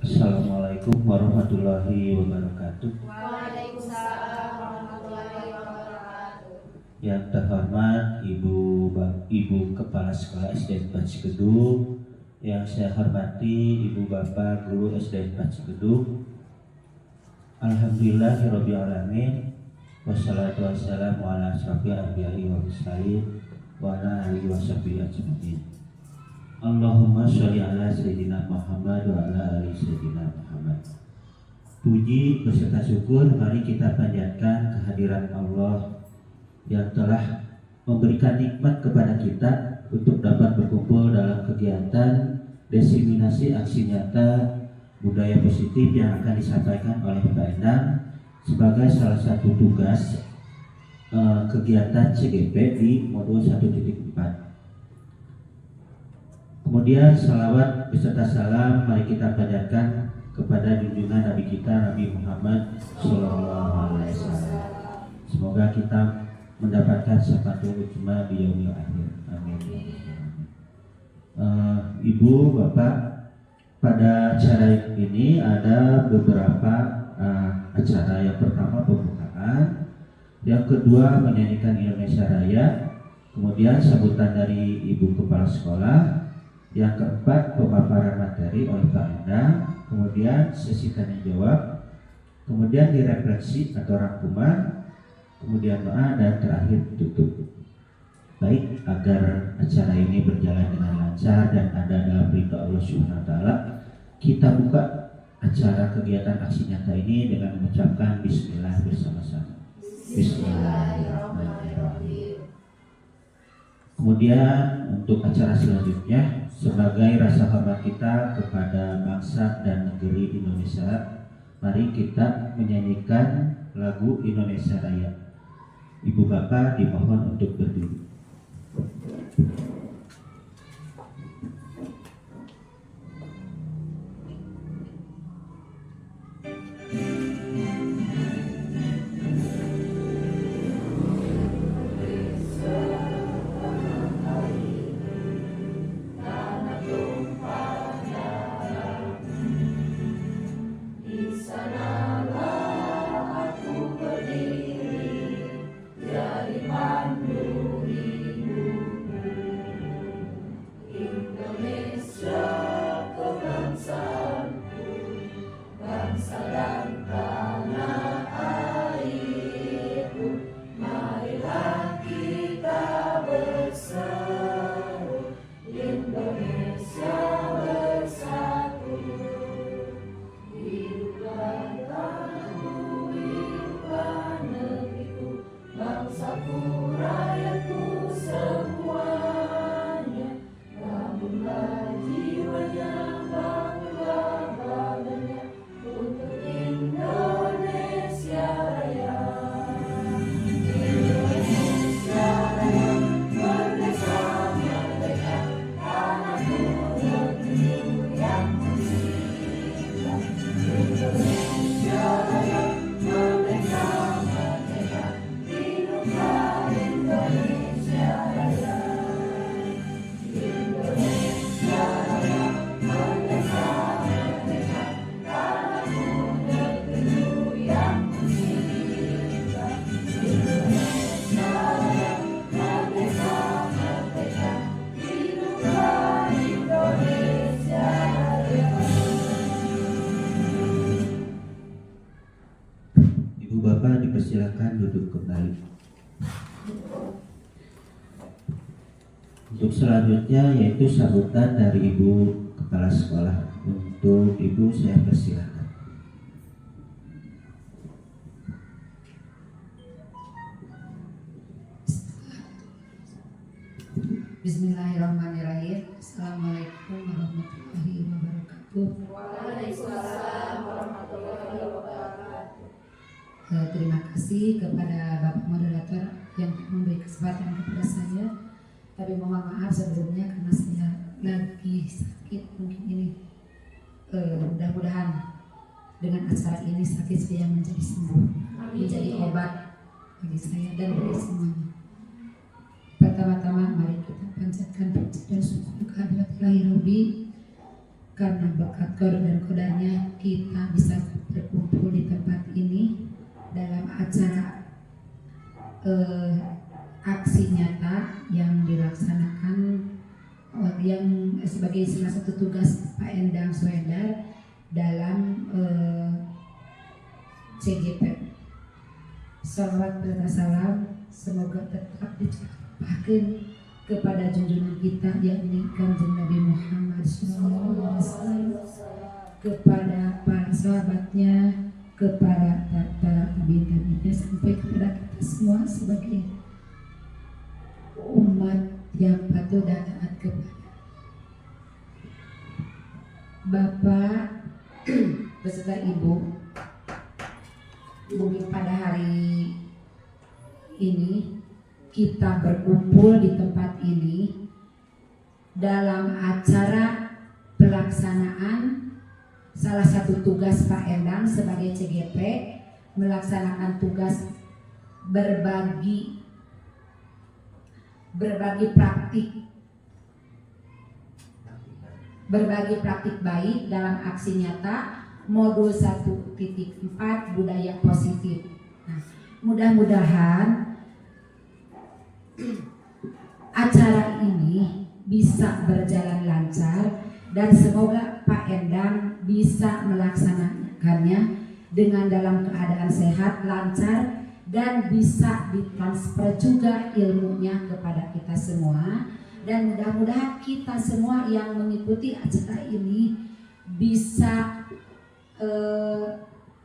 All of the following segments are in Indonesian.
Assalamualaikum warahmatullahi wabarakatuh. Waalaikumsalam warahmatullahi wabarakatuh. Yang terhormat Ibu Kepala Sekolah SD 4 Cikedung, yang saya hormati Ibu Bapak Guru SD 4 Cikedung. Alhamdulillahirabbil alamin. Wassalatu wassalamu ala asyrofil anbiya'i wal mursalin wa ala alihi washabihi ajmain. Allahumma sholli ala sayyidina Muhammad wa ala ali sayyidina Muhammad. Puji beserta syukur mari kita panjatkan kehadiran Allah yang telah memberikan nikmat kepada kita untuk dapat berkumpul dalam kegiatan diseminasi aksi nyata budaya positif yang akan disampaikan oleh Pak Endang sebagai salah satu tugas kegiatan CGP di modul 1.4. Kemudian salawat beserta salam mari kita panjatkan kepada junjungan Nabi kita Nabi Muhammad SAW. Semoga kita mendapatkan syafaatul uzma di yaumil akhir. Amin. Ibu, Bapak, pada acara ini ada beberapa acara. Yang pertama pembukaan, yang kedua menyanyikan Indonesia Raya, kemudian sambutan dari Ibu Kepala Sekolah, yang keempat pemaparan materi oleh Pak Endang, kemudian sesi tanya jawab, kemudian direfleksi atau rangkuman, kemudian doa, dan terakhir tutup. Baik, agar acara ini berjalan dengan lancar dan ada dalam ridha Allah Subhanahu wa taala, kita buka acara kegiatan aksi nyata ini dengan mengucapkan bismillah bersama-sama. Bismillahirrahmanirrahim. Kemudian untuk acara selanjutnya, sebagai rasa hormat kita kepada bangsa dan negeri Indonesia, mari kita menyanyikan lagu Indonesia Raya. Ibu Bapak dimohon untuk berdiri. Bapak dipersilakan duduk kembali. Untuk selanjutnya yaitu sambutan dari Ibu Kepala Sekolah. Untuk Ibu saya persilakan. Bismillahirrahmanirrahim. Assalamualaikum warahmatullahi wabarakatuh. Waalaikumsalam warahmatullahi wabarakatuh. Terima kasih kepada Bapak Moderator yang memberi kesempatan kepada saya. Tapi mohon maaf sebelumnya karena saya lagi sakit mungkin ini. Mudah-mudahan dengan acara ini sakit saya menjadi sembuh, menjadi obat bagi saya dan bagi semuanya. Pertama-tama mari kita panjatkan puji dan syukur kehadirat Ilahi Rabbi karena berkat qada dan qadanya kita bisa berkumpul di tempat ini dalam acara aksi nyata yang dilaksanakan yang sebagai salah satu tugas Pak Endang Swendar dalam CGP. Salawat dan salam semoga tetap dicurahkan kepada junjungan kita yakni Kanjeng Nabi Muhammad SAW, kepada para sahabatnya, kepada para tabi'in sampai kepada kita semua sebagai umat yang patuh dan taat kepada Bapak beserta Ibu. Mungkin pada hari ini kita berkumpul di tempat ini dalam acara pelaksanaan salah satu tugas Pak Endang sebagai CGP, melaksanakan tugas berbagi praktik baik dalam aksi nyata modul 1.4 budaya positif. Nah, mudah-mudahan acara ini bisa berjalan lancar dan semoga Pak Endang bisa melaksanakannya dengan dalam keadaan sehat, lancar, dan bisa ditransfer juga ilmunya kepada kita semua. Dan mudah-mudahan kita semua yang mengikuti acara ini bisa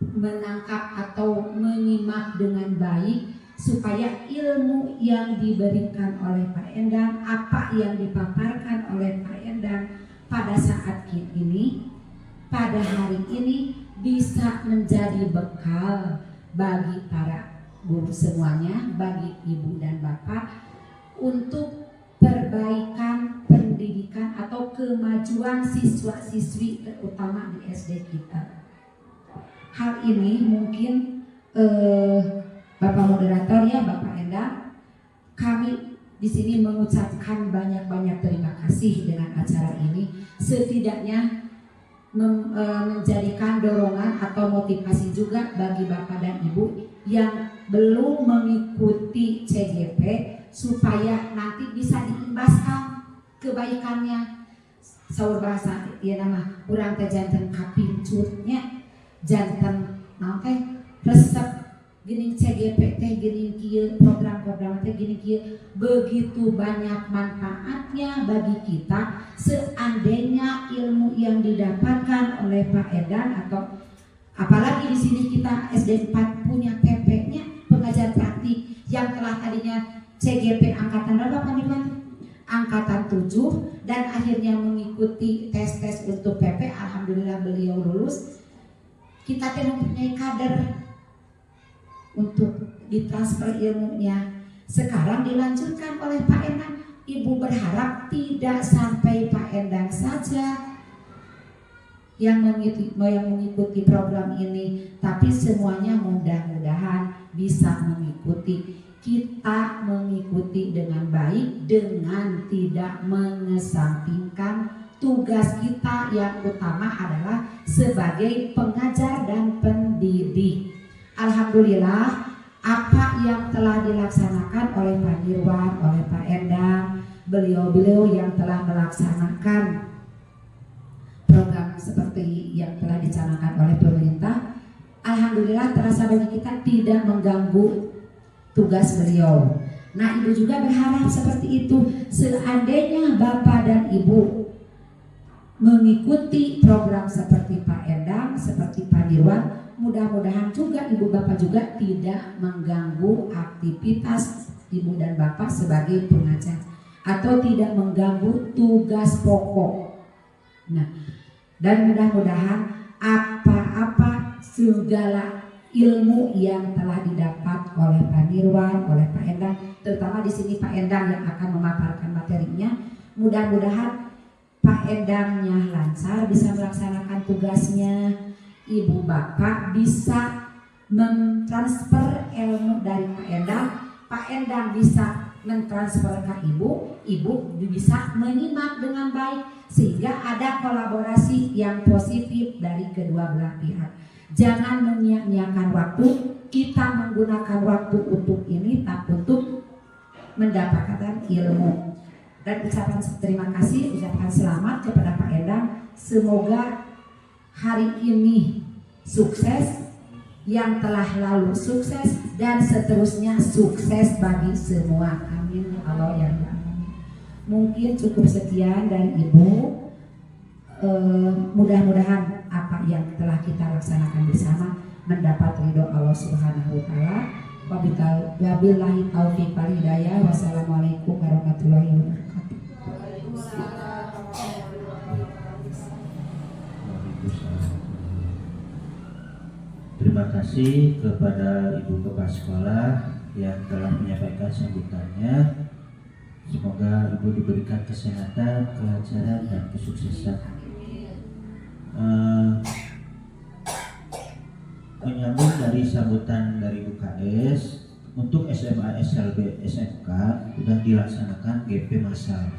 menangkap atau menyimak dengan baik supaya ilmu yang diberikan oleh Pak Endang, apa yang dipaparkan oleh Pak Endang pada saat ini, pada hari ini bisa menjadi bekal bagi para guru semuanya, bagi ibu dan bapak untuk perbaikan pendidikan atau kemajuan siswa-siswi terutama di SD kita. Hal ini mungkin Bapak Moderator ya, Bapak Endang, kami di sini mengucapkan banyak-banyak terima kasih dengan acara ini. Setidaknya menjadikan dorongan atau motivasi juga bagi Bapak dan Ibu yang belum mengikuti CGP supaya nanti bisa diimbaskan kebaikannya. Saur bahasa ya nama urang teh janten kapincutnya, janten naon teh resep gini CGP teh gini kieu, program-program teh gini kieu, begitu banyak manfaatnya bagi kita seandainya ilmu yang didapatkan oleh Pak Endang atau apalagi di sini kita SD 4 punya PP-nya pengajar praktik yang telah tadinya CGP angkatan berapa Pak Dirwan? Angkatan 7 dan akhirnya mengikuti tes-tes untuk PP. Alhamdulillah beliau lulus. Kita mempunyai kader untuk ditransfer ilmunya. Sekarang dilanjutkan oleh Pak Endang. Ibu berharap tidak sampai Pak Endang saja yang mengikuti program ini, tapi semuanya mudah-mudahan bisa mengikuti. Kita mengikuti dengan baik dengan tidak mengesampingkan tugas kita yang utama adalah sebagai pengajar dan pendidik. Alhamdulillah apa yang telah dilaksanakan oleh Pak Dirwan, oleh Pak Endang, beliau-beliau yang telah melaksanakan program seperti yang telah dicanangkan oleh pemerintah, alhamdulillah terasa bagi kita tidak mengganggu tugas beliau. Nah, Ibu juga berharap seperti itu. Seandainya Bapak dan Ibu mengikuti program seperti Pak Endang, seperti Pak Dirwan, mudah-mudahan juga Ibu Bapak juga tidak mengganggu aktivitas Ibu dan Bapak sebagai pengajar atau tidak mengganggu tugas pokok. Nah, dan mudah-mudahan apa-apa segala ilmu yang telah didapat oleh Pak Dirwan, oleh Pak Endang, terutama di sini Pak Endang yang akan memaparkan materinya, mudah-mudahan Pak Endangnya lancar bisa melaksanakan tugasnya, Ibu Bapak bisa mentransfer ilmu dari Pak Endang, Pak Endang bisa mentransfer ke Ibu, Ibu bisa menyimak dengan baik sehingga ada kolaborasi yang positif dari kedua belah pihak. Jangan menyia-nyiakan waktu, kita menggunakan waktu untuk ini tak untuk mendapatkan ilmu. Dan ucapan terima kasih, ucapan selamat kepada Pak Endang. Semoga hari ini sukses, yang telah lalu sukses, dan seterusnya sukses bagi semua. Amin ya Allah ya Rabbal Alamin. Mungkin cukup sekian dari Ibu. Mudah-mudahan apa yang telah kita laksanakan bersama mendapat ridho Allah Subhanahu wa taala. Wabillahi taufiq wal hidayah. Wassalamualaikum warahmatullahi wabarakatuh. Terima kasih kepada Ibu Kepala Sekolah yang telah menyampaikan sambutannya. Semoga Ibu diberikan kesehatan, kelancaran, dan kesuksesan. Menyambung dari sambutan dari UKS, untuk SMA, SLB, SMK sudah dilaksanakan GP massal.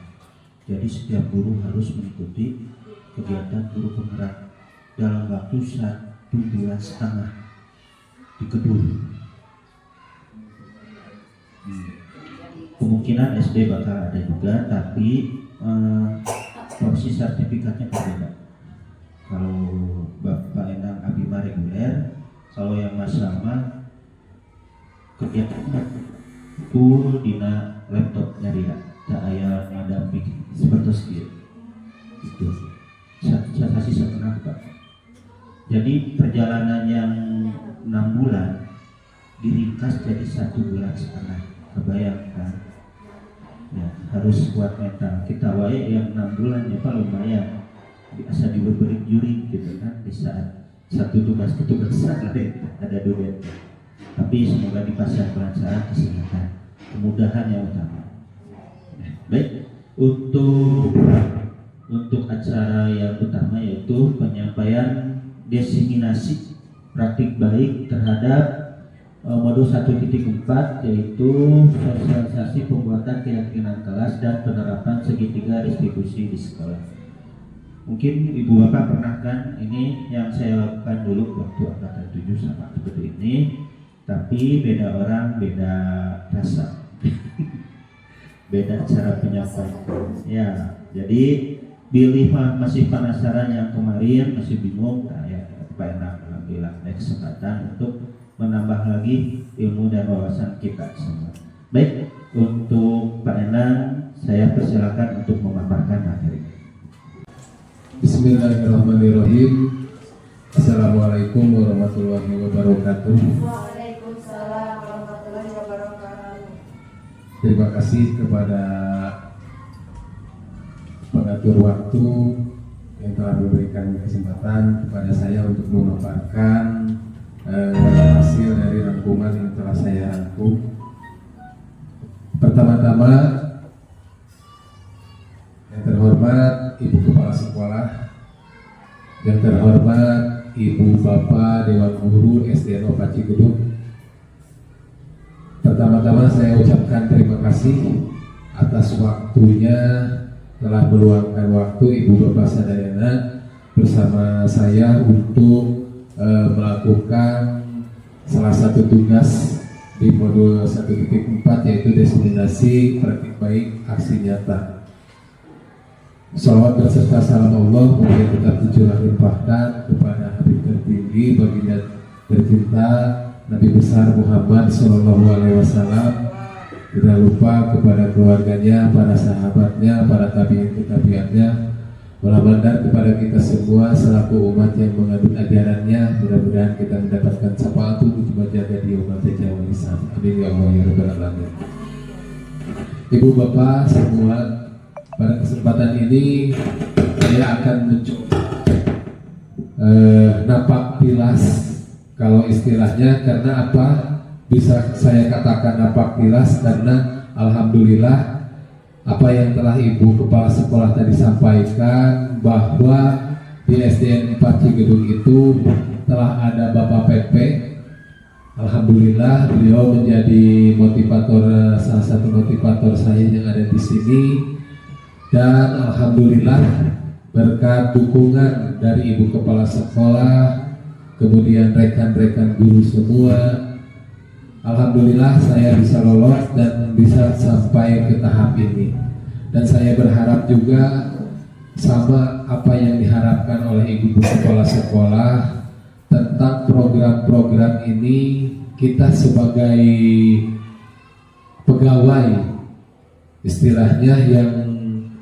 Jadi setiap guru harus mengikuti kegiatan guru penggerak dalam waktu 1,5 bulan di gedung. Kemungkinan SD bakal ada juga, tapi porsi sertifikatnya berbeda. Kalau Bapak Endang Abima reguler, kalau yang Mas Salma kegiatannya full dina laptop nyari ya, tak ayah ngadamik seperti itu. Saya kasih setengah Pak. Jadi perjalanan yang 6 bulan diringkas jadi 1,5 bulan. Kebayangkan? Ya, harus kuat mental. Kita wae yang 6 bulan ya Pak lumayan. Biasa diberi juri gitu kan, di saat satu tugas lain ada duit. Tapi semoga dipasang kelancaran, kesehatan, kemudahan yang utama. Baik, untuk acara yang utama yaitu penyampaian diseminasi praktik baik terhadap modul 1.4 yaitu sosialisasi pembuatan keyakinan kelas dan penerapan segitiga distribusi di sekolah. Mungkin Ibu Bapak pernah kan, ini yang saya lakukan dulu waktu angkatan 7 sama seperti ini, tapi beda orang, beda rasa, beda cara penyampaian. Ya, jadi pilih masih penasaran yang kemarin, masih bingung, nah ya Pak Endang alhamdulillah ada kesempatan untuk menambah lagi ilmu dan wawasan kita semua. Baik, untuk Pak Endang saya persilakan untuk memaparkan materi. Bismillahirrahmanirrahim. Assalamualaikum warahmatullahi wabarakatuh. Waalaikumsalam warahmatullahi wabarakatuh. Terima kasih kepada pengatur waktu yang telah memberikan kesempatan kepada saya untuk memaparkan hasil dari rangkuman yang telah saya rangkum. Pertama-tama, yang terhormat Ibu Kepala Sekolah, yang terhormat Ibu Bapak Dewan Guru SDN Paci Gedung. Pertama-tama saya ucapkan terima kasih atas waktunya telah meluangkan waktu Ibu Bapak Sadayana bersama saya untuk melakukan salah satu tugas di modul 1.4 yaitu diseminasi praktik baik aksi nyata. Salawat berserta salam Allah kemudian tetap tercurah limpahkan kepada Habib tertinggi baginda tercinta Nabi besar Muhammad Sallallahu Alaihi Wasallam. Tidak lupa kepada keluarganya, para sahabatnya, para tabiin-tabiinnya, mudah-mudahan kepada kita semua selaku umat yang mengadut ajarannya. Mudah-mudahan kita mendapatkan syafaat untuk menjaga di umat Jawa Islam. Amin ya Allah ya Rabbal Alamin. Ibu bapak semua, pada kesempatan ini saya akan mencoba napak tilas kalau istilahnya. Karena apa bisa saya katakan napak tilas? Karena alhamdulillah apa yang telah Ibu Kepala Sekolah tadi sampaikan bahwa di SDN 4 Cigedung itu telah ada Bapak PP. Alhamdulillah beliau menjadi motivator, salah satu motivator saya yang ada di sini. Dan alhamdulillah berkat dukungan dari Ibu Kepala Sekolah, kemudian rekan-rekan guru semua, alhamdulillah saya bisa lolos dan bisa sampai ke tahap ini. Dan saya berharap juga sama apa yang diharapkan oleh Ibu Kepala Sekolah tentang program-program ini, kita sebagai pegawai istilahnya yang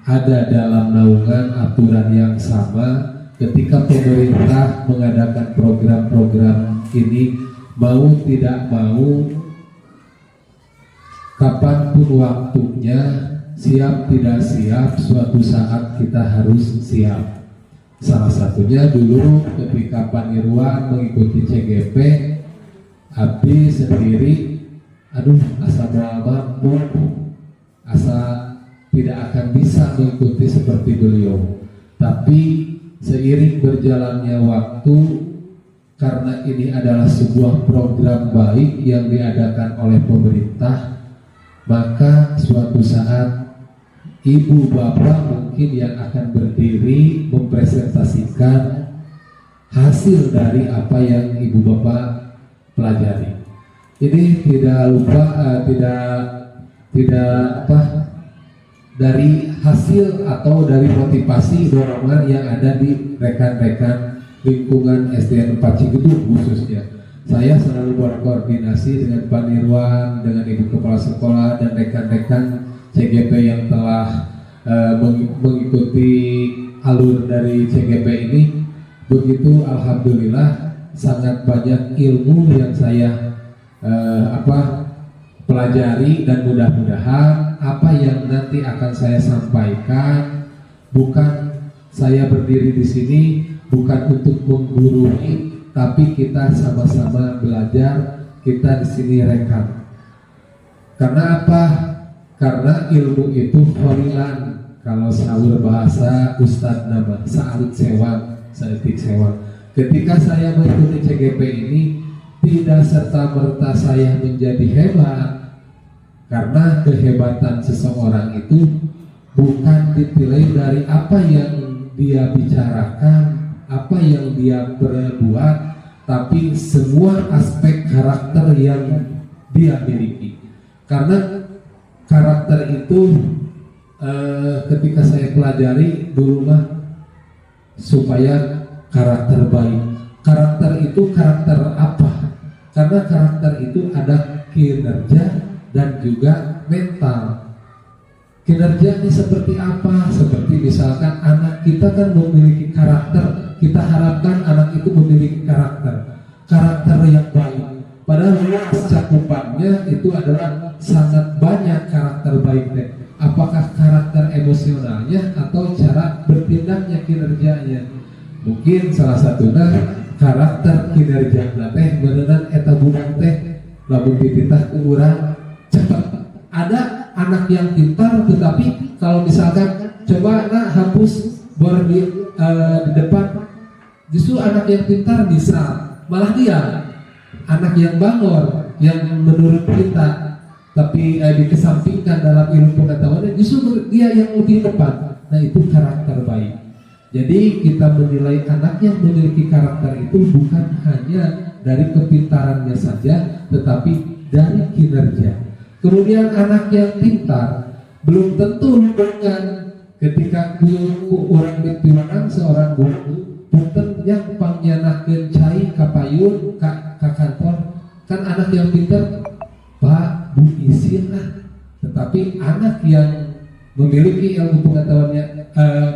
ada dalam naungan aturan yang sama, ketika pemerintah mengadakan program-program ini, mau tidak mau, kapanpun waktunya, siap tidak siap, suatu saat kita harus siap. Salah satunya dulu ketika Pak Nirwan mengikuti CGP, Abdi sendiri, aduh asa mampu, asa tidak akan bisa mengikuti seperti beliau. Tapi seiring berjalannya waktu, karena ini adalah sebuah program baik yang diadakan oleh pemerintah, maka suatu saat ibu bapak mungkin yang akan berdiri mempresentasikan hasil dari apa yang ibu bapak pelajari. Ini tidak lupa, dari hasil atau dari motivasi dorongan yang ada di rekan-rekan lingkungan SDN 4 Cigedung khususnya. Saya selalu berkoordinasi dengan Pak Nirwan, dengan Ibu Kepala Sekolah dan rekan-rekan CGP yang telah mengikuti alur dari CGP ini. Begitu alhamdulillah sangat banyak ilmu yang saya pelajari, dan mudah-mudahan apa yang nanti akan saya sampaikan, bukan saya berdiri di sini bukan untuk menggurui, tapi kita sama-sama belajar, kita di sini rekam. Karena apa? Karena ilmu itu horilan, kalau sahur bahasa Ustadz nama sa'alit sewang, saetik sewang. Ketika saya mengikuti CGP ini, tidak serta-merta saya menjadi hebat, karena kehebatan seseorang itu bukan dinilai dari apa yang dia bicarakan, apa yang dia berbuat, tapi semua aspek karakter yang dia miliki. Karena karakter itu ketika saya pelajari dulu mah, supaya karakter baik. Karakter itu karakter apa? Karena karakter itu ada kinerja dan juga mental. Kinerjanya seperti apa? Seperti misalkan anak kita kan memiliki karakter, kita harapkan anak itu memiliki karakter yang baik. Padahal cakupannya itu adalah sangat banyak karakter baiknya. Apakah karakter emosionalnya atau cara bertindaknya, kinerjanya? Mungkin salah satunya karakter kinerja teh beneran eta budak teh lamun dititah ke urang cepat. Ada anak yang pintar, tetapi kalau misalkan coba hapus bor di depan, justru anak yang pintar bisa, malah dia anak yang bangor yang menurut kita, tapi dikesampingkan dalam ilmu pengetahuannya, justru dia yang lebih depan. Nah, itu karakter baik. Jadi kita menilai anak yang memiliki karakter itu bukan hanya dari kepintarannya saja, tetapi dari kinerja. Kemudian anak yang pintar belum tentu dengan ketika orang dipilih seorang guru punten yang panggilnakeun cai ka payun ka kantor, kan anak yang pintar Pak Bu izin lah. Tetapi anak yang memiliki ilmu pengetahuannya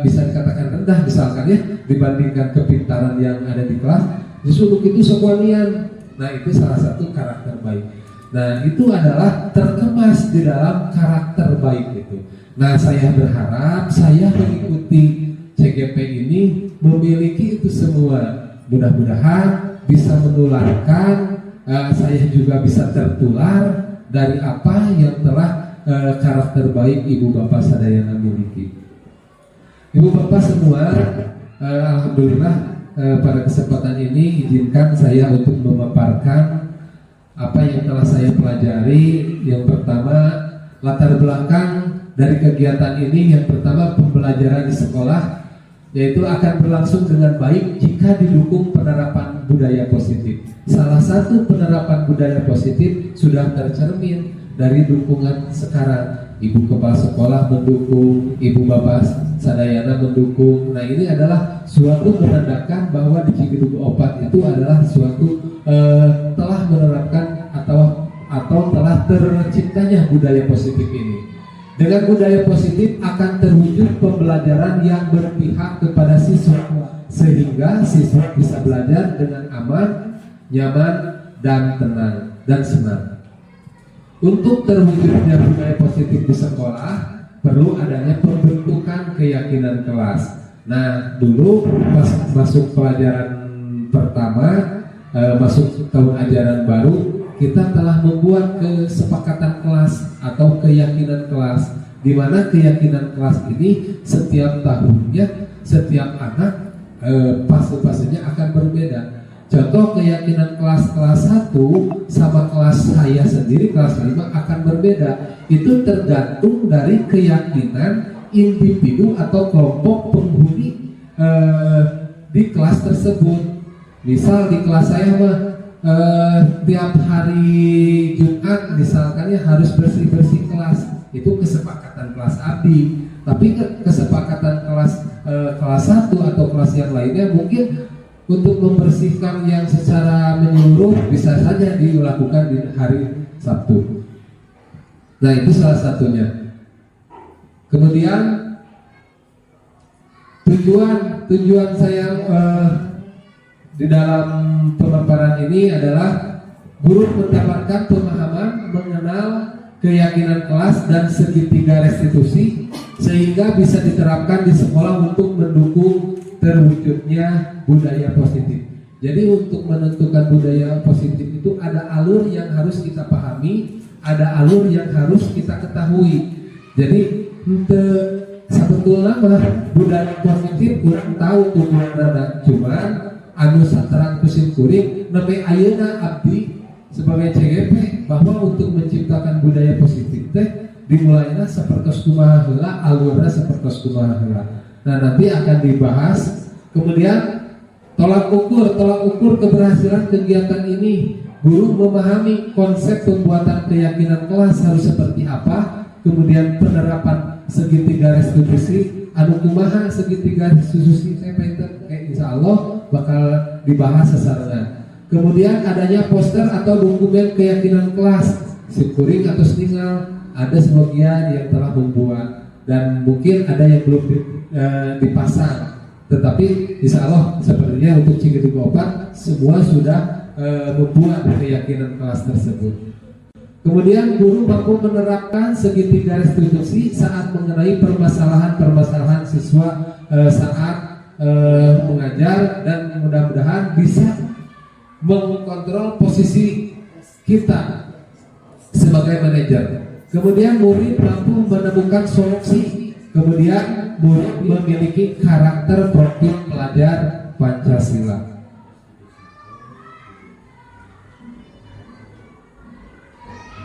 bisa dikatakan rendah misalkan ya, dibandingkan kepintaran yang ada di kelas, justru itu semuanya. Nah, itu salah satu karakter baik. Nah, itu adalah terkemas di dalam karakter baik itu. Nah, saya berharap saya mengikuti CGP ini memiliki itu semua. Mudah-mudahan bisa menularkan, saya juga bisa tertular dari apa yang telah karakter baik ibu bapak sadayana miliki. Ibu bapak semua, alhamdulillah pada kesempatan ini izinkan saya untuk memaparkan apa yang telah saya pelajari. Yang pertama, latar belakang dari kegiatan ini. Yang pertama, pembelajaran di sekolah. yaitu akan berlangsung dengan baik jika didukung penerapan budaya positif. Salah satu penerapan budaya positif sudah tercermin dari dukungan sekarang. Ibu kepala sekolah mendukung, ibu bapak sadayana mendukung. Nah, ini adalah suatu menandakan bahwa di Cigedug 4 itu adalah suatu telah menerapkan atau telah terciptanya budaya positif ini. Dengan budaya positif akan terwujud pembelajaran yang berpihak kepada siswa, sehingga siswa bisa belajar dengan aman, nyaman, dan tenang dan senang. Untuk terwujudnya budaya positif di sekolah, perlu adanya pembentukan keyakinan kelas. Nah, dulu pas masuk pelajaran pertama, masuk tahun ajaran baru, kita telah membuat kesepakatan kelas atau keyakinan kelas, di mana keyakinan kelas ini setiap tahunnya, setiap anak fase-fasenya akan berbeda. Contoh, keyakinan kelas 1 sama kelas saya sendiri kelas 5 akan berbeda. Itu tergantung dari keyakinan individu atau kelompok penghuni di kelas tersebut. Misal di kelas saya mah tiap hari Jumat misalkannya harus bersih-bersih kelas. Itu kesepakatan kelas abdi. Tapi kesepakatan kelas 1 atau kelas yang lainnya mungkin untuk membersihkan yang secara menyeluruh bisa saja dilakukan di hari Sabtu. Nah, itu salah satunya. Kemudian tujuan saya di dalam pemaparan ini adalah guru mendapatkan pemahaman mengenal keyakinan kelas dan segitiga restitusi, sehingga bisa diterapkan di sekolah untuk mendukung terwujudnya budaya positif. Jadi untuk menentukan budaya positif itu ada alur yang harus kita pahami, ada alur yang harus kita ketahui. Jadi sebetulnya budaya positif kurang tahu tujuannya, cuman anu saterang kusim kuring nepi ayeuna abdi sebagai CGP bahwa untuk menciptakan budaya positif teh dimulainya sapertos kumaha heula, alurna sapertos kumaha heula. Nah, nanti akan dibahas. Kemudian tolak ukur keberhasilan kegiatan ini. Guru memahami konsep pembuatan keyakinan kelas harus seperti apa. Kemudian penerapan segitiga restitusi, anu kumaha segitiga restitusi saya insya Allah bakal dibahas sesarengan. Kemudian adanya poster atau dokumen keyakinan kelas, sikuring atau seningal, ada sebagian yang telah membuat dan mungkin ada yang belum dipasang. Tetapi insya Allah sepertinya untuk Cigedug 4 semua sudah membuat keyakinan kelas tersebut. Kemudian guru mampu menerapkan segitiga restitusi saat mengenai permasalahan siswa saat mengajar, dan mudah-mudahan bisa mengontrol posisi kita sebagai manajer. Kemudian murid mampu menemukan solusi. Kemudian murid memiliki karakter profil pelajar Pancasila.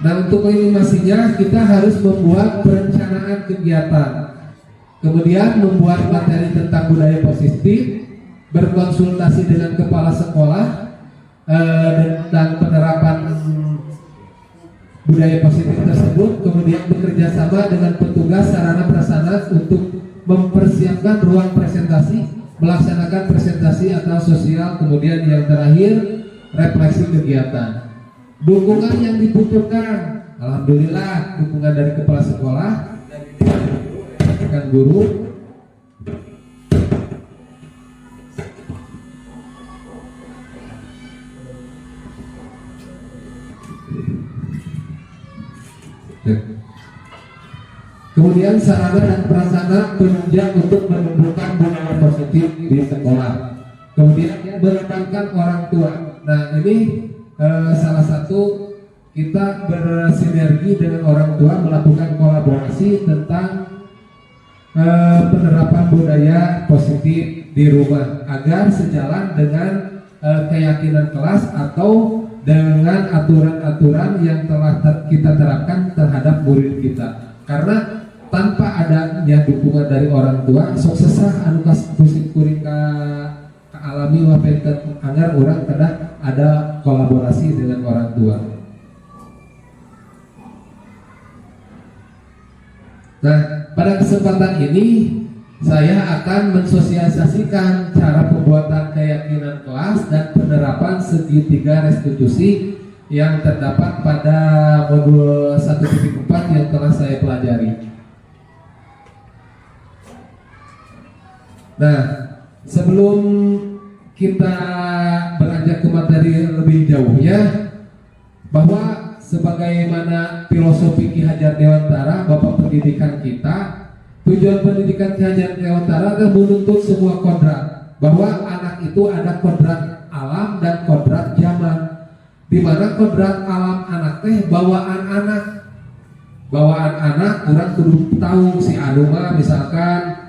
Nah, untuk minimasinya kita harus membuat perencanaan kegiatan. Kemudian membuat materi tentang budaya positif, berkonsultasi dengan kepala sekolah dan penerapan budaya positif tersebut. Kemudian bekerja sama dengan petugas sarana prasarana untuk mempersiapkan ruang presentasi, melaksanakan presentasi atau sosial. Kemudian yang terakhir, refleksi kegiatan. Dukungan yang dibutuhkan, alhamdulillah dukungan dari kepala sekolah, dari guru, kemudian sarana dan prasarana penunjang untuk menumbuhkan budaya positif di sekolah. Kemudian melibatkan orang tua. Nah, ini salah satu kita bersinergi dengan orang tua melakukan kolaborasi tentang penerapan budaya positif di rumah agar sejalan dengan keyakinan kelas atau dengan aturan-aturan yang telah kita terapkan terhadap murid kita. Karena tanpa adanya dukungan dari orang tua sok sesah anu pusing kuring ka alami wapenten agar orang kada ada kolaborasi dengan orang tua. Nah, pada kesempatan ini saya akan mensosialisasikan cara pembuatan keyakinan kelas dan penerapan segitiga restitusi yang terdapat pada modul 1.4 yang telah saya pelajari. Nah, sebelum kita beranjak ke materi lebih jauhnya, bahwa sebagaimana filosofi Ki Hajar Dewantara, Bapak pendidikan kita, tujuan pendidikan Ki Hajar Dewantara adalah menuntut semua kodrat, bahwa anak itu ada kodrat alam dan kodrat zaman, di mana kodrat alam anak teh bawaan anak, orang kudu tahu si anu mah misalkan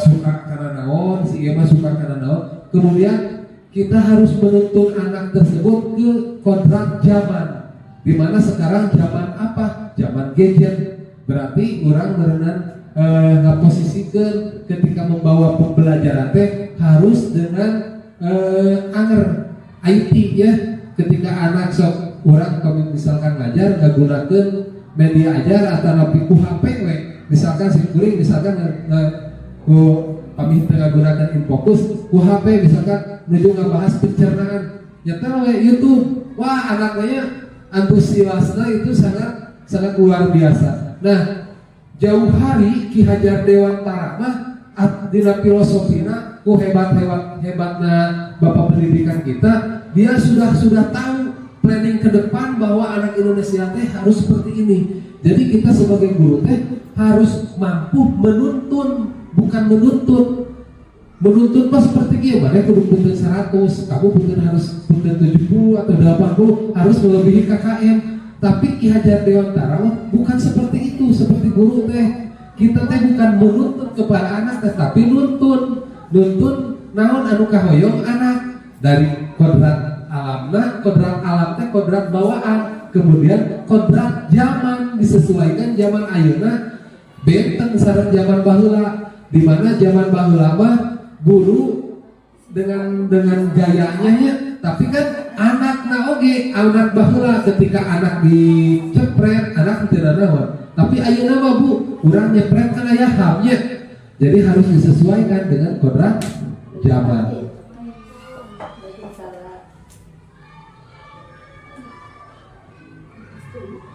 suka karena naon, si ieu mah suka karena naon. Kemudian kita harus menuntun anak tersebut ke kodrat zaman, di mana sekarang zaman apa? Zaman gadget. Berarti orang merenang ngaposisikeun ketika membawa pembelajaran teh harus dengan anger IT ya. Ketika anak sok orang kami misalkan ngajar nggunakeun media ajar atau napi ku HP we. Misalkan si kuring misalkan ku kami tengah gunakan Infokus ku HP misalkan nuju ngabahas pencernaan nyata we YouTube. Wah, anaknya antusiasnya itu sangat luar biasa. Nah, jauh hari Ki Hajar Dewantara mah dina filosofina ku hebatna Bapak pendidikan kita, dia sudah tahu planning ke depan bahwa anak Indonesia teh harus seperti ini. Jadi kita sebagai guru teh harus mampu menuntun, bukan menuntun pas seperti kia, mana kudu punten 100, kamu punten harus punten 70 atau 80 harus melebihi KKM. Tapi Ki Hajar Dewantara bukan seperti itu, seperti guru teh. Kita teh bukan menuntun kepada anak, tetapi nuntun naon anu kahoyong anak dari kodrat alamna, kodrat alam teh kodrat bawaan, kemudian kodrat zaman disesuaikan zaman ayeuna benten sareng zaman baheula, di mana zaman baheula mah guru dengan gayanya ya, tapi kan anakna oge anak baheula ketika anak dicepret anak tidak naon, tapi ayeuna mah Bu urang nyepret kan aya hamnya, jadi harus disesuaikan dengan kodrat zaman.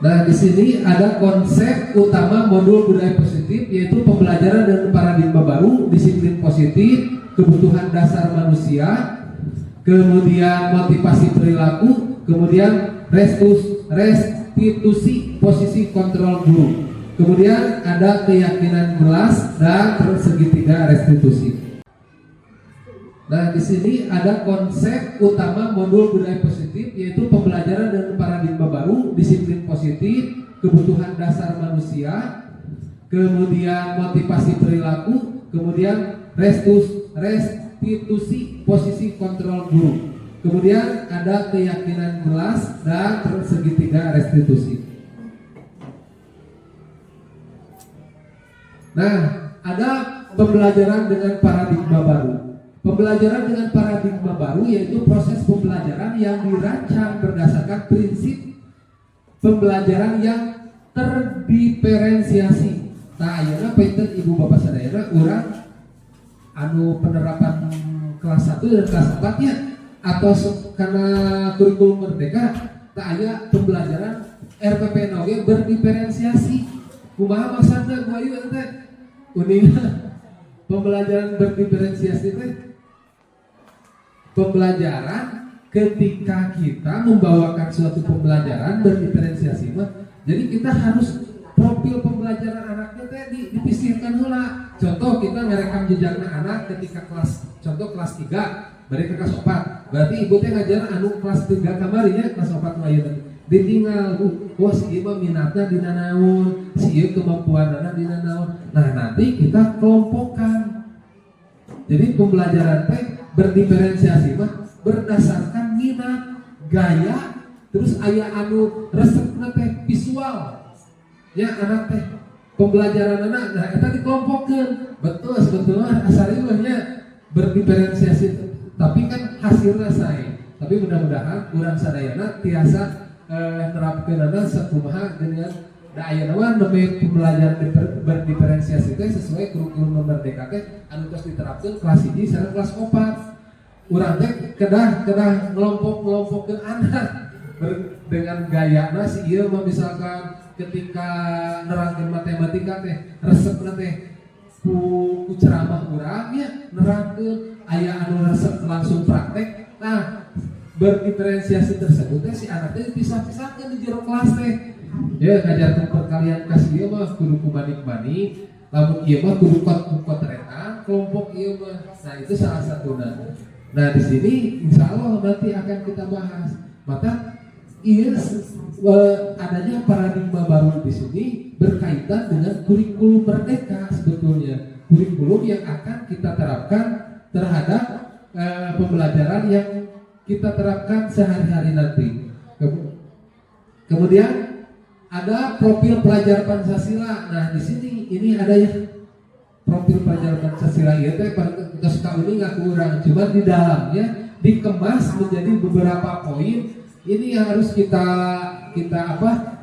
Nah, di sini ada konsep utama modul budaya positif, yaitu pembelajaran dan paradigma baru, disiplin positif, kebutuhan dasar manusia, kemudian motivasi perilaku, kemudian restitusi posisi kontrol guru, kemudian ada keyakinan gelas dan segitiga restitusi. Nah, di sini ada konsep utama modul budaya positif, yaitu pembelajaran dan paradigma baru, disiplin positif, kebutuhan dasar manusia, kemudian motivasi perilaku, kemudian restitusi posisi kontrol guru, kemudian ada keyakinan gelas dan segitiga restitusi. Nah, ada pembelajaran dengan paradigma baru. Pembelajaran dengan paradigma baru yaitu proses pembelajaran yang dirancang berdasarkan prinsip pembelajaran yang terdiferensiasi. Nah, ayeuna pinten Ibu Bapak sadayana urang anu penerapan kelas 1 dan kelas 4 nya atau karena kurikulum merdeka tak aya pembelajaran RPP oge berdiferensiasi. Kumaha maksudna ku ayeuna teh? Uningan pembelajaran berdiferensiasi teh pembelajaran ketika kita membawakan suatu pembelajaran berdiferensiasi mah, jadi kita harus profil pembelajaran anaknya teh dipisihkan heula. Contoh kita ngerekam jejakna anak ketika kelas 3 bari ke kelas 4. Berarti ibu teh ngajar anu kelas 3 kamari nya kelas 4 mah ayeuna. Ditinggal wah si ieu mah minatna dina naon, si ieu kemampuanna dina naon. Nah, nanti kita kelompokkan. Jadi pembelajaran teh berdiferensiasi mah berdasarkan minat, gaya, terus aya anu resepna teh visual. Ya anak teh pembelajaran anak, nah kita dikelompokkan betul sebetulnya asalnya berdiferensiasi, tapi kan hasilnya saya. Tapi mudah-mudahan kurang sadayana tiasa nerapkeun anak sakumaha dengan daya nawan demi pembelajaran berdiferensiasi itu sesuai kurikulum Merdeka teh anu geus diterapkeun kelas 1 sareng kelas 4. Urang teh kedah ngelompok-ngelompokkeun anak dengan gayana si ieu mah misalkan ketika nerangkeun matematika teh resepna teh ku ceramah urang nya nerangkeun aya anu resep langsung praktek. Nah, berdiferensiasi tersebut teh si anak teh dipisah-pisahkeun di jero kelas teh. Ya ngajarkeun perkalian ka si ieu mah kudu kumanik-manik, lamun ieu mah kudu kotretan, kelompok ieu mah. Nah, itu salah satuna. Nah, di sini insyaallah nanti akan kita bahas. Maka iya adanya paradigma baru di sini berkaitan dengan kurikulum Merdeka sebetulnya. Kurikulum yang akan kita terapkan terhadap pembelajaran yang kita terapkan sehari-hari nanti. Kemudian ada profil pelajar Pancasila. Nah, di sini ini ada yang profil pelajar Pancasila itu sekali ini nggak kurang, cuma di dalamnya dikemas menjadi beberapa poin. Ini yang harus kita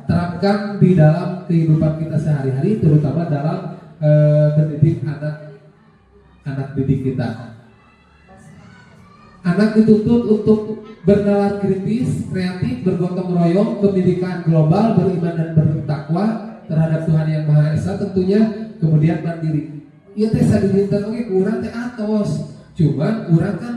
terapkan di dalam kehidupan kita sehari-hari, terutama dalam mendidik anak didik kita. Anak dituntut untuk bernalar kritis, kreatif, bergotong royong, pendidikan global, beriman dan bertakwa terhadap Tuhan Yang Maha Esa tentunya, kemudian mandiri. Ieu teh sadirinten oge kurang teh atos. Cuman urang kan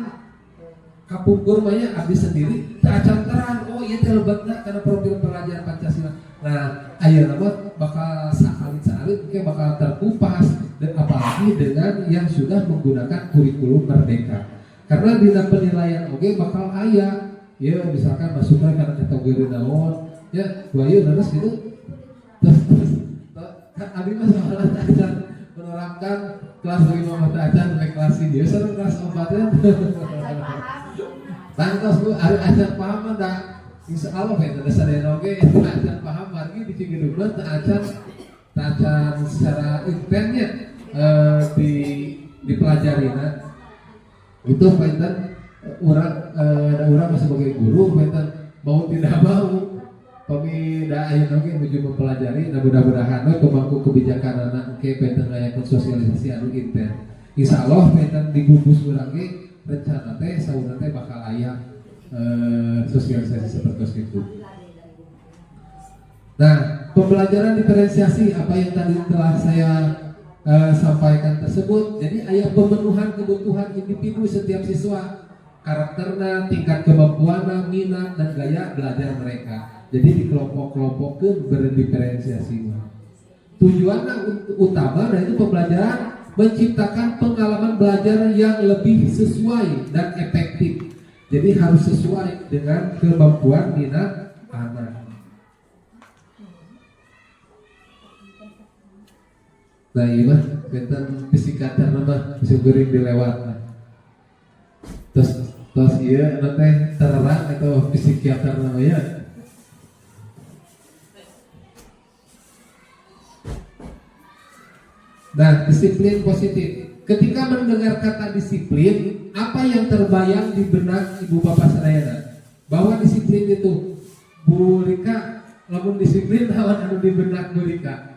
kapungkur mah abdi sendiri teu acan terang. Oh ieu teh lebetna karena profil pelajar Pancasila. Nah, ayeuna mah bakal saalit-saalit ke bakal terkupas, dan apalagi dengan yang sudah menggunakan kurikulum Merdeka. Karena di penilaian oge bakal aya, ya misalkan masuknya karena kategori naon, ya bayu terus gitu, terus kan abi mah soalnya acan menerapkan kelas 5 mata acan sampai kelas ini, seru kelas 4 ya, tangkos bu, ada acan paham dah, insya Allah ya ada sadayana oge itu acan paham, lagi di cigidugna acan secara intensnya dipelajari nah. Itu penten orang sebagai guru penten mau tidak mau pemida ayeuna oge menuju mempelajari. Nah mudah-mudahan we pemangku kebijakan anak oke penten ngayakeun sosialisasi anu intens. Insyaallah penten dibungkus urang ge rencana teh sauna teh bakal aya sosialisasi seperti itu. Nah, pembelajaran diferensiasi apa yang tadi telah saya sampaikan tersebut. Jadi ayat pemenuhan kebutuhan individu setiap siswa, karakternya, tingkat kemampuannya, minat dan gaya belajar mereka. Jadi dikelompok-kelompokkan berdiferensiasi. Tujuannya utama itu pembelajaran menciptakan pengalaman belajar yang lebih sesuai dan efektif. Jadi harus sesuai dengan kemampuan minat anak. Nah iya mah, benten fisikater nama bisa gering dilewat. Terus iya nanti terang atau psikiater namanya. Nah, disiplin positif. Ketika mendengar kata disiplin, apa yang terbayang di benak ibu bapak sadayana? Bahwa disiplin itu, Bu Rika, lamun disiplin lawan anu di benak Bu Rika.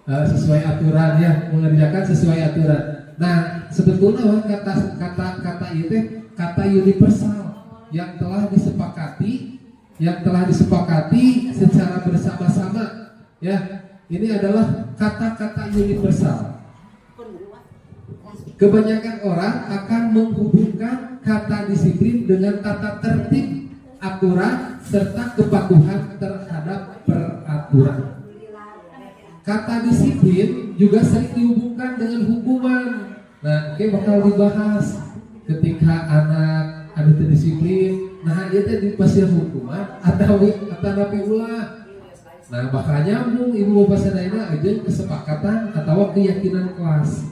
Sesuai aturan ya, mengerjakan sesuai aturan. Nah, sebetulnya kata itu kata universal yang telah disepakati secara bersama-sama ya. Ini adalah kata-kata universal. Kebanyakan orang akan menghubungkan kata disiplin dengan tata tertib, aturan, serta kepatuhan terhadap peraturan. Kata disiplin juga sering dihubungkan dengan hukuman. Nah, oke bakal dibahas ketika anak ada disiplin. Nah, dia tadi pasti hukuman atau napi ulah. Nah, bakal nyambung ibu bapak sadayana aja kesepakatan atau keyakinan kelas.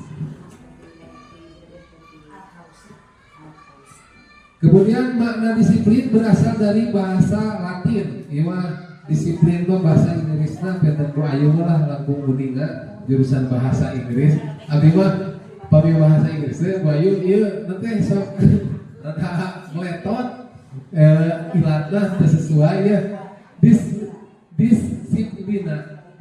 Kemudian makna disiplin berasal dari bahasa Latin, disiplin mah bahasa Inggrisna penten ku ayu lah langkung kuninga jurusan bahasa Inggris. Abi mah pami bahasa Inggris teh bayu ieu nanti sok rada meletot ilatna teu sesuai ya.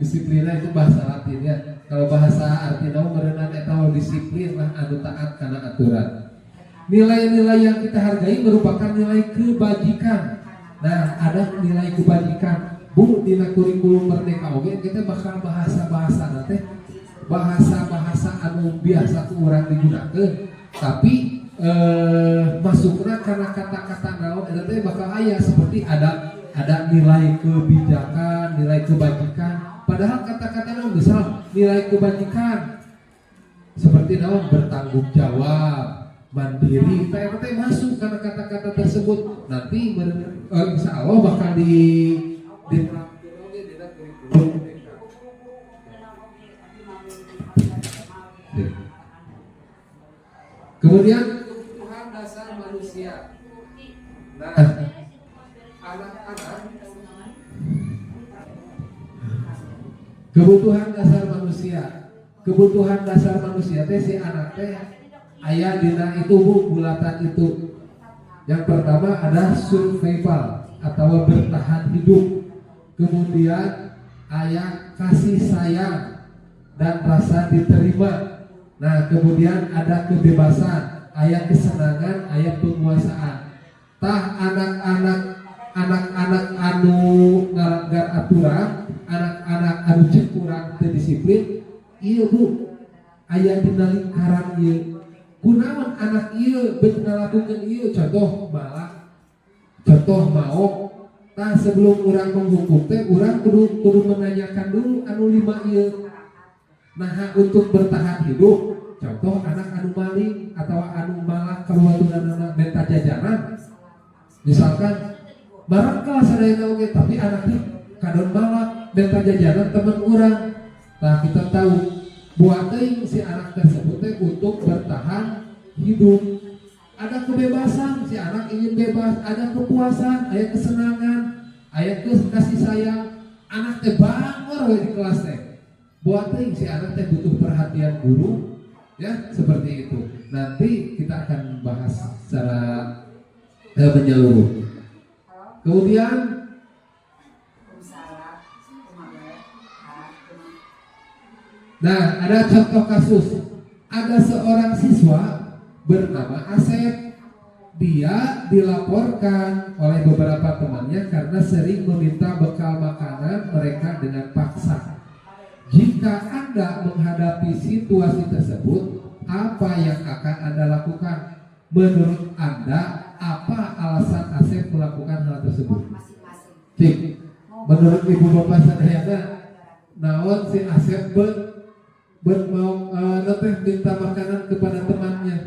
Disiplina itu bahasa Latin ya. Kalau bahasa artina merenang eta disiplin lah anu taat kana aturan. Nilai-nilai yang kita hargai merupakan nilai kebajikan. Nah, ada nilai kebajikan. Bu, di kurikulum Merdeka oge kita bakal bahasa-bahasa nanti bahasa-bahasa anu biasa ku urang digunakeun. Tapi masukna karena kata-kata naon eta teh bakal aya seperti ada nilai kebijakan, nilai kebajikan. Padahal kata-kata naon misal nilai kebajikan seperti naon bertanggung jawab, mandiri, teh masuk karena kata-kata tersebut. Nanti insya Allah bakal kemudian kebutuhan dasar manusia. Nah, anak-anak kebutuhan dasar manusia teh si anak teh aya dina itu bu bulatan itu. Yang pertama ada survival atau bertahan hidup. Kemudian aya kasih sayang dan rasa diterima. Nah, kemudian ada kebebasan, aya kesenangan, aya penguasaan. Tah anak-anak anu ngalanggar aturan, anak-anak anu cek kurang teu disiplin, ieu bu aya dina lingkaran ieu. Kunaon anak ieu beut ngalakukeun ieu contoh balak, contoh maok. Tah sebelum urang menghukum teh urang kudu menanyakan dulu anu lima ieu. Nah, untuk bertahan hidup, contoh anak anu maling atau anu malak kaluaturanna benta jajanan. Misalkan barangkali sadayana oge tapi anaknya kadon malak benta jajanan teman urang. Nah, kita tahu buat teuing si anak tersebut teh untuk bertahan hidup. Ada kebebasan, si anak ingin bebas, ada kepuasan, ada kesenangan, ada kasih sayang. Anak teh bangor we di kelas teh. Buat teuing si anak teh butuh perhatian guru, ya seperti itu. Nanti kita akan bahas secara menyeluruh. Kemudian nah, ada contoh kasus. Ada seorang siswa bernama Asep. Dia dilaporkan oleh beberapa temannya karena sering meminta bekal makanan mereka dengan paksa. Jika Anda menghadapi situasi tersebut, apa yang akan Anda lakukan? Menurut Anda, apa alasan Asep melakukan hal tersebut? Cik, menurut ibu bapak sadayana, naon si Asep mau minta makanan kepada temannya?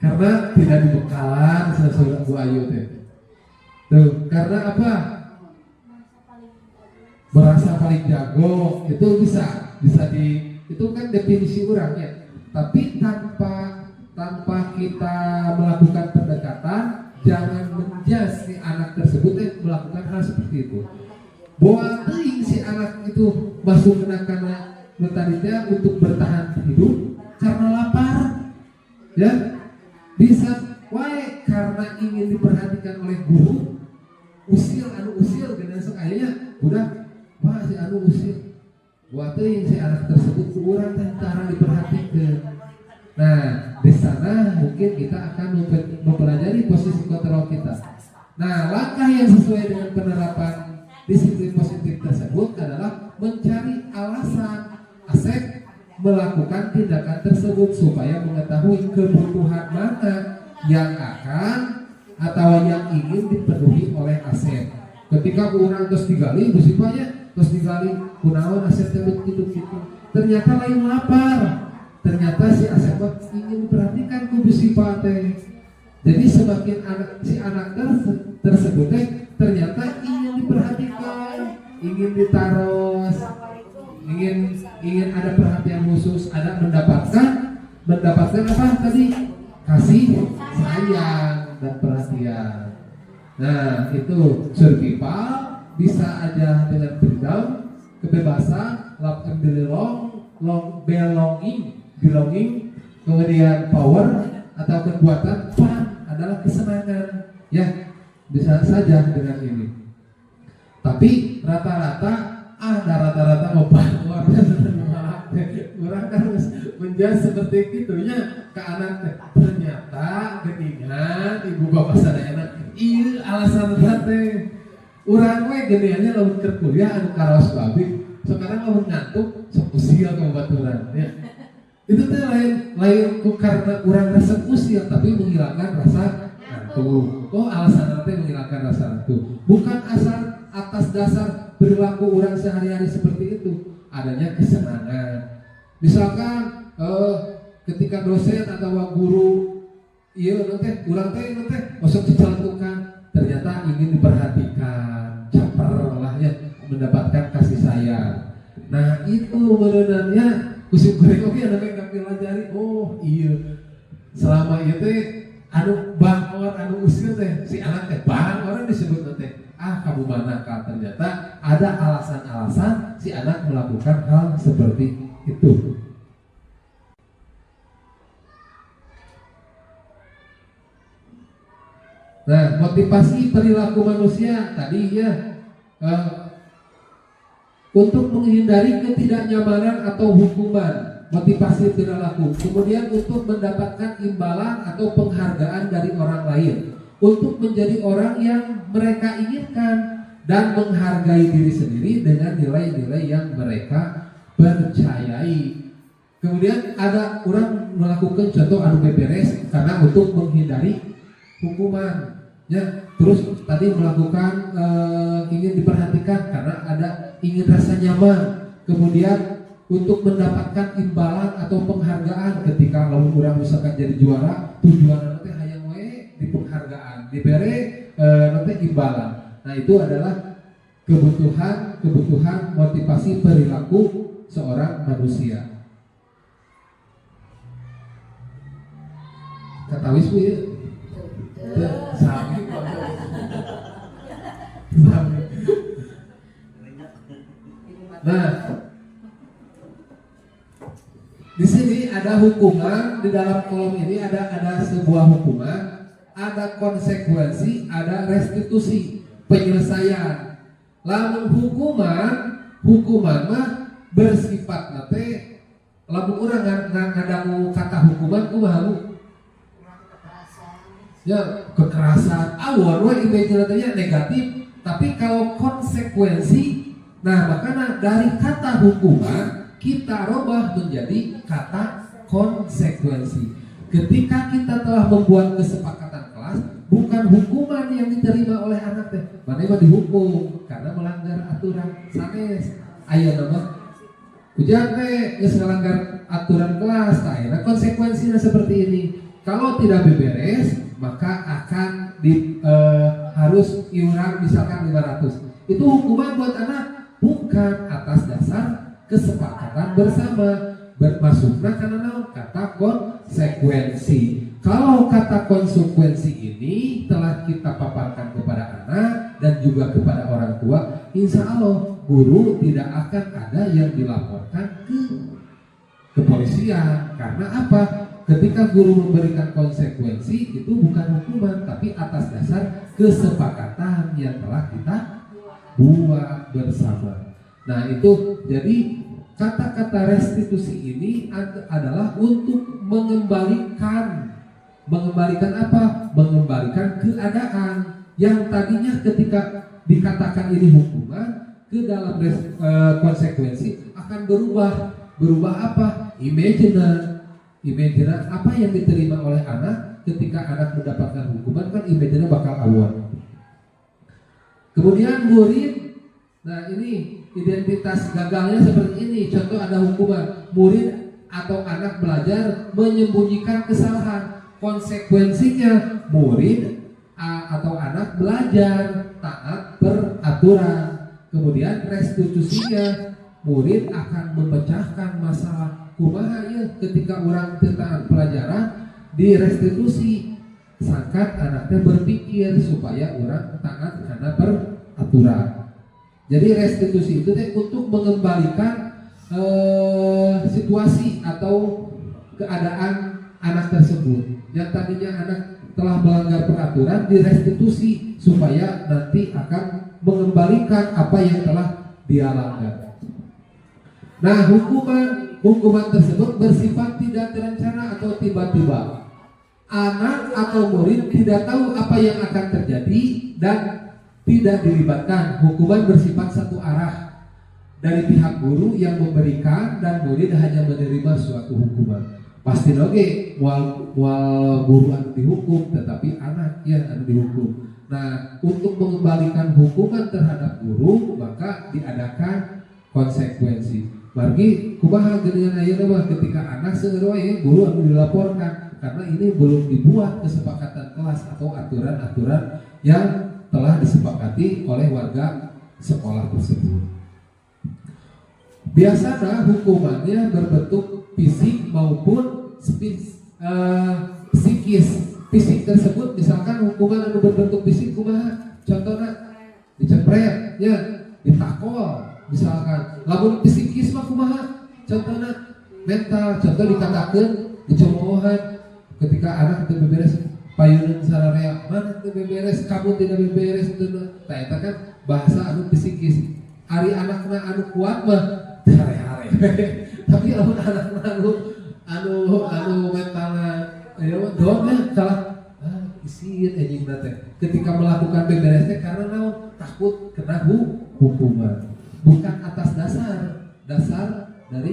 Karena tidak dibekalan sesuatu Bu Ayu teh. Tuh, karena apa? Merasa paling jago, itu bisa itu kan definisi orangnya. Tapi tanpa kita melakukan pendekatan, jangan menjudge si anak tersebut melakukan hal seperti itu. Bahwa teuing si anak itu masuk karena tadinya untuk bertahan hidup karena lapar, ya bisa wae karena ingin diperhatikan oleh guru, usil dengan sekayanya udah wah si anu usil. Buat teuing si anak tersebut kurang tentara diperhatikan. Nah, di sana mungkin kita akan mempelajari posisi kontrol kita. Nah, langkah yang sesuai dengan penerapan disiplin positif tersebut adalah mencari alasan Asep melakukan tindakan tersebut supaya mengetahui kebutuhan mana yang akan atau yang ingin dipenuhi oleh Asep. Ketika orang terus digali, bersifanya terus digali, kunaon Asep gitu. Ternyata lain lapar. Ternyata si Asep ingin perhatikan ku bersifat teh. Jadi semakin si anak tersebut ternyata ingin diperhatikan, ingin ditaros, ingin ada perhatian khusus, ada mendapatkan apa tadi? Kasih sayang dan perhatian. Nah itu survival bisa aja dengan freedom, kebebasan, love and belonging, kemudian power atau kekuatan, fun adalah kesenangan, ya bisa saja dengan ini. Tapi rata-rata mau orang harus menjadi seperti itu ya ke anak. Ternyata geningan ibu bapak sadayana iya alasan teh urang we geningannya lamun keur kuliah anu karaos babi sekarang lamun ngantuk sok usia ke baturan ya. Itu teh lain karena urang rasa usia tapi menghilangkan rasa ngantuk. Oh alasan teh menghilangkan rasa ngantuk. Bukan asal atas dasar perilaku orang sehari-hari seperti itu, adanya kesenangan. Misalkan ketika dosen atau guru iya nanti urang teh masuk dicantumkan, ternyata ingin diperhatikan, caper lahnya mendapatkan kasih sayang. Nah itu sebenarnya kusuk goreng oke ada yang pelajari. Oh iya selama itu anu bangor anu usil teh si anak teh bangor disebut teh kamu manakah, ternyata ada alasan-alasan si anak melakukan hal seperti itu. Nah, motivasi perilaku manusia tadi ya untuk menghindari ketidaknyamanan atau hukuman, motivasi perilaku. Kemudian untuk mendapatkan imbalan atau penghargaan dari orang lain, untuk menjadi orang yang mereka inginkan dan menghargai diri sendiri dengan nilai-nilai yang mereka percayai. Kemudian ada orang melakukan contoh anu beberes karena untuk menghindari hukuman. Ya, terus tadi melakukan ingin diperhatikan karena ada ingin rasa nyaman. Kemudian untuk mendapatkan imbalan atau penghargaan ketika lawan orang misalkan jadi juara, tujuan nanti hayang we di penghargaan, diberi nanti imbalan. Nah itu adalah kebutuhan motivasi perilaku seorang manusia. Kata wismu ya. Sami. Nah, di sini ada hukuman, di dalam kolom ini ada sebuah hukuman, ada konsekuensi, ada restitusi, penyelesaian. Lalu hukuman mah bersifat nate, lalu orang ngadangu kata hukuman kumaha ya kekerasan, awal image-nya negatif, tapi kalau konsekuensi, nah makanya dari kata hukuman kita rubah menjadi kata konsekuensi. Ketika kita telah membuat kesepakatan kelas, bukan hukuman yang diterima oleh anak teh, mana dihukum karena melanggar aturan sanes. Aya nama ujian geus ngalanggar aturan kelas, nah konsekuensinya seperti ini. Kalau tidak beberes, maka akan harus iuran misalkan 500. Itu hukuman buat anak, bukan atas dasar kesepakatan bersama. Bermasuknya karena kata konsekuensi. Kalau kata konsekuensi ini telah kita paparkan kepada anak dan juga kepada orang tua, insya Allah guru tidak akan ada yang dilaporkan ke kepolisian. Karena apa? Ketika guru memberikan konsekuensi itu bukan hukuman, tapi atas dasar kesepakatan yang telah kita buat bersama. Nah itu jadi kata-kata restitusi ini adalah untuk mengembalikan apa? Mengembalikan keadaan yang tadinya ketika dikatakan ini hukuman ke dalam konsekuensi akan berubah apa? Imagine apa yang diterima oleh anak ketika anak mendapatkan hukuman kan imagine bakal awal. Kemudian murid, nah ini identitas gagalnya seperti ini. Contoh ada hukuman, murid atau anak belajar menyembunyikan kesalahan. Konsekuensinya murid atau anak belajar taat peraturan. Kemudian restitusinya murid akan memecahkan masalah kumaha ya ketika orang taat pelajaran direstitusi sangkat anaknya berpikir supaya orang taat karena peraturan. Jadi restitusi itu untuk mengembalikan situasi atau keadaan anak tersebut yang tadinya anak telah melanggar peraturan, direstitusi supaya nanti akan mengembalikan apa yang telah dia langgar. Nah, hukuman tersebut bersifat tidak terencana atau tiba-tiba. Anak atau murid tidak tahu apa yang akan terjadi dan tidak dilibatkan. Hukuman bersifat satu arah dari pihak guru yang memberikan dan murid hanya menerima suatu hukuman. Pasti oke, mual guru anu dihukum, tetapi anak yang anu dihukum. Nah, untuk mengembalikan hukuman terhadap guru, maka diadakan konsekuensi. Margi kumaha geuningan ayeuna mah ketika anak seueur wae guru anu dilaporkan, karena ini belum dibuat kesepakatan kelas atau aturan-aturan yang telah disepakati oleh warga sekolah tersebut. Biasanya hukumannya berbentuk fisik maupun psikis. Fisik tersebut misalkan hukuman yang berbentuk fisik kumaha? Contohnya dicepret, ya, ditakol, misalkan. Lamun psikis mah kumaha? Contohnya mental, contoh dikatakan dicemoohan ketika anak teu beberes payunan sararea, mana teu beberes, kamu tidak beberes teu. Tah eta kan bahasa anu psikis. Ari anakna anu kuat mah hare-hare. Tapi lamun anak anu mentalna doanya salah isir anjing teh. Ketika melakukan beberes teh karena naon? Takut kena hukuman. Bukan atas dasar dari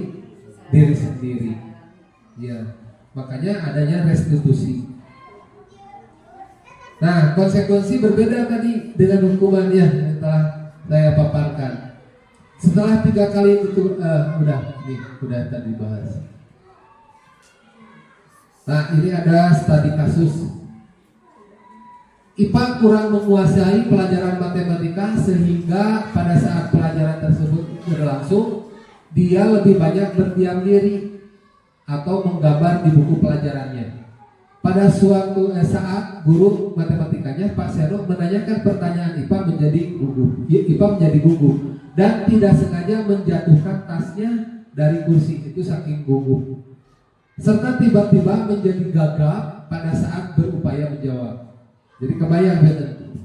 diri sendiri. Ya, makanya adanya restitusi. Nah, konsekuensi berbeda tadi dengan hukumannya yang telah saya paparkan. Setelah 3 kali itu udah tadi bahas. Nah, ini ada studi kasus. IPA kurang menguasai pelajaran matematika sehingga pada saat pelajaran tersebut berlangsung dia lebih banyak berdiam diri atau menggambar di buku pelajarannya. Pada suatu saat guru matematikanya Pak Seno menanyakan pertanyaan IPA menjadi gugup dan tidak sengaja menjatuhkan tasnya dari kursi itu saking gugup, serta tiba-tiba menjadi gagap pada saat berupaya menjawab. Jadi kebayang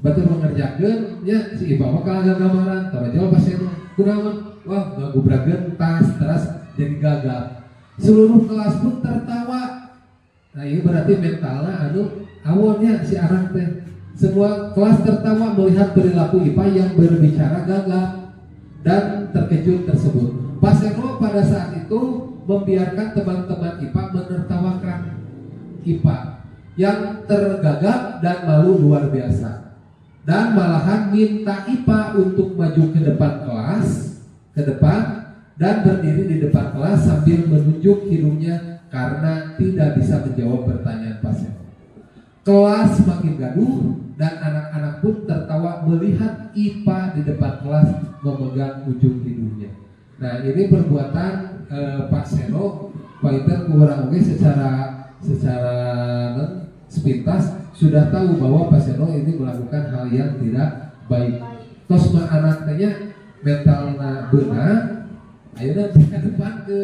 betul mengerjakan ya si IPA bakal gambaran tara jawab Pak Seno kunaon, wah ngagubrageun tas terus jadi gagap. Seluruh kelas pun tertawa. Nah, ini berarti mentalnya awalnya si anak teh. Semua kelas tertawa melihat perilaku IPA yang berbicara gagap dan terkejut tersebut. Pak Seno pada saat itu membiarkan teman-teman IPA menertawakan IPA yang tergagap dan malu luar biasa, dan malahan minta IPA untuk maju ke depan dan berdiri di depan kelas sambil menunjuk hidungnya karena tidak bisa menjawab pertanyaan Pak Seno. Kelas makin gaduh dan anak-anak pun tertawa melihat IPA di depan kelas memegang ujung hidungnya. Nah, ini perbuatan Pak Seno, Pak Iter kurang oke secara sepintas sudah tahu bahwa Pak Seno ini melakukan hal yang tidak baik. Tos mah anaknya mentalna beunang, ayeuna ke depan ke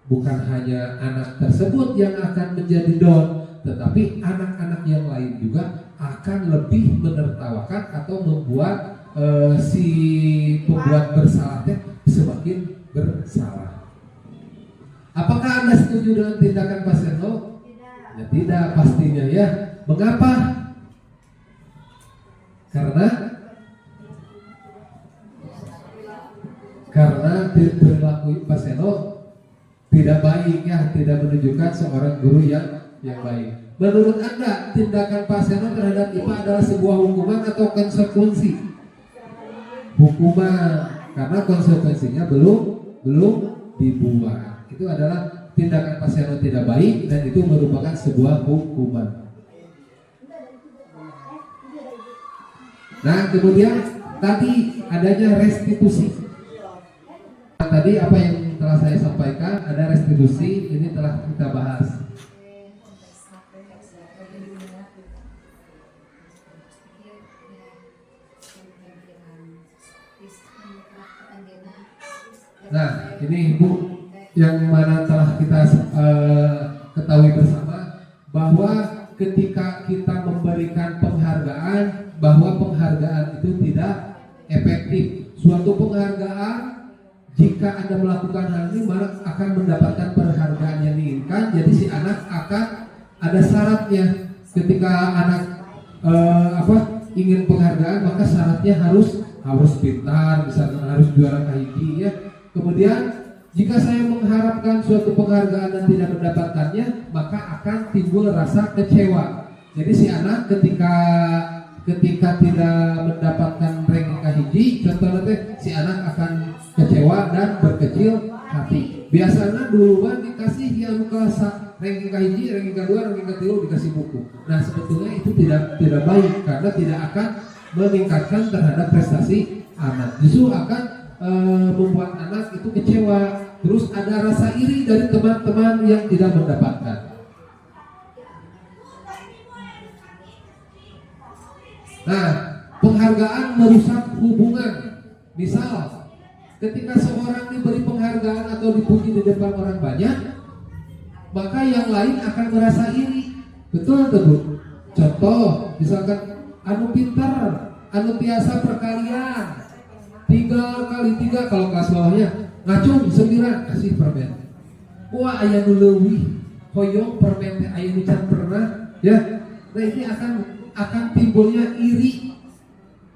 bukan hanya anak tersebut yang akan menjadi don, tetapi anak-anak yang lain juga akan lebih menertawakan atau membuat si pembuat bersalah semakin bersalah. Apakah Anda setuju dengan tindakan Pak Seno? Ya tidak pastinya ya. Mengapa? Karena perilaku Pak Seno tidak baik ya, tidak menunjukkan seorang guru yang baik. Menurut Anda, tindakan Pak Seno terhadap IPA adalah sebuah hukuman atau konsekuensi? Hukuman, karena konsekuensinya belum dibuat. Itu adalah tindakan Pak Seno tidak baik dan itu merupakan sebuah hukuman. Nah, kemudian tadi adanya restitusi. Tadi apa yang telah saya sampaikan, ada restitusi, ini telah kita bahas. Nah, ini Bu yang mana telah kita ketahui bersama bahwa ketika kita memberikan penghargaan, bahwa penghargaan itu tidak efektif. Suatu penghargaan jika Anda melakukan hal ini maka akan mendapatkan penghargaan yang diinginkan. Jadi si anak akan ada syaratnya. Ketika anak ingin penghargaan maka syaratnya harus pintar, misalkan harus juara kahiji ya. Kemudian jika saya mengharapkan suatu penghargaan dan tidak mendapatkannya, maka akan timbul rasa kecewa. Jadi si anak ketika tidak mendapatkan ranking kahiji, contohnya si anak akan kecewa dan berkecil hati. Biasanya duluan dikasih yang kelas ranking kahiji, ranking kedua, ranking ketiga dikasih buku. Nah sebetulnya itu tidak baik karena tidak akan meningkatkan terhadap prestasi anak. Justru akan membuat anak itu kecewa. Terus ada rasa iri dari teman-teman yang tidak mendapatkan. Nah, penghargaan merusak hubungan. Misal, ketika seorang diberi penghargaan atau dipuji di depan orang banyak, maka yang lain akan merasa iri. Betul atau Bu? Contoh, misalkan anu pintar, anu tiasa perkalian 3 kali 3 kalau kelas bawahnya ngacung 9 kasih permen. Wah aya nu leuwih hoyong permen teh aya nu can pernah ya. Nah ini akan timbulnya iri,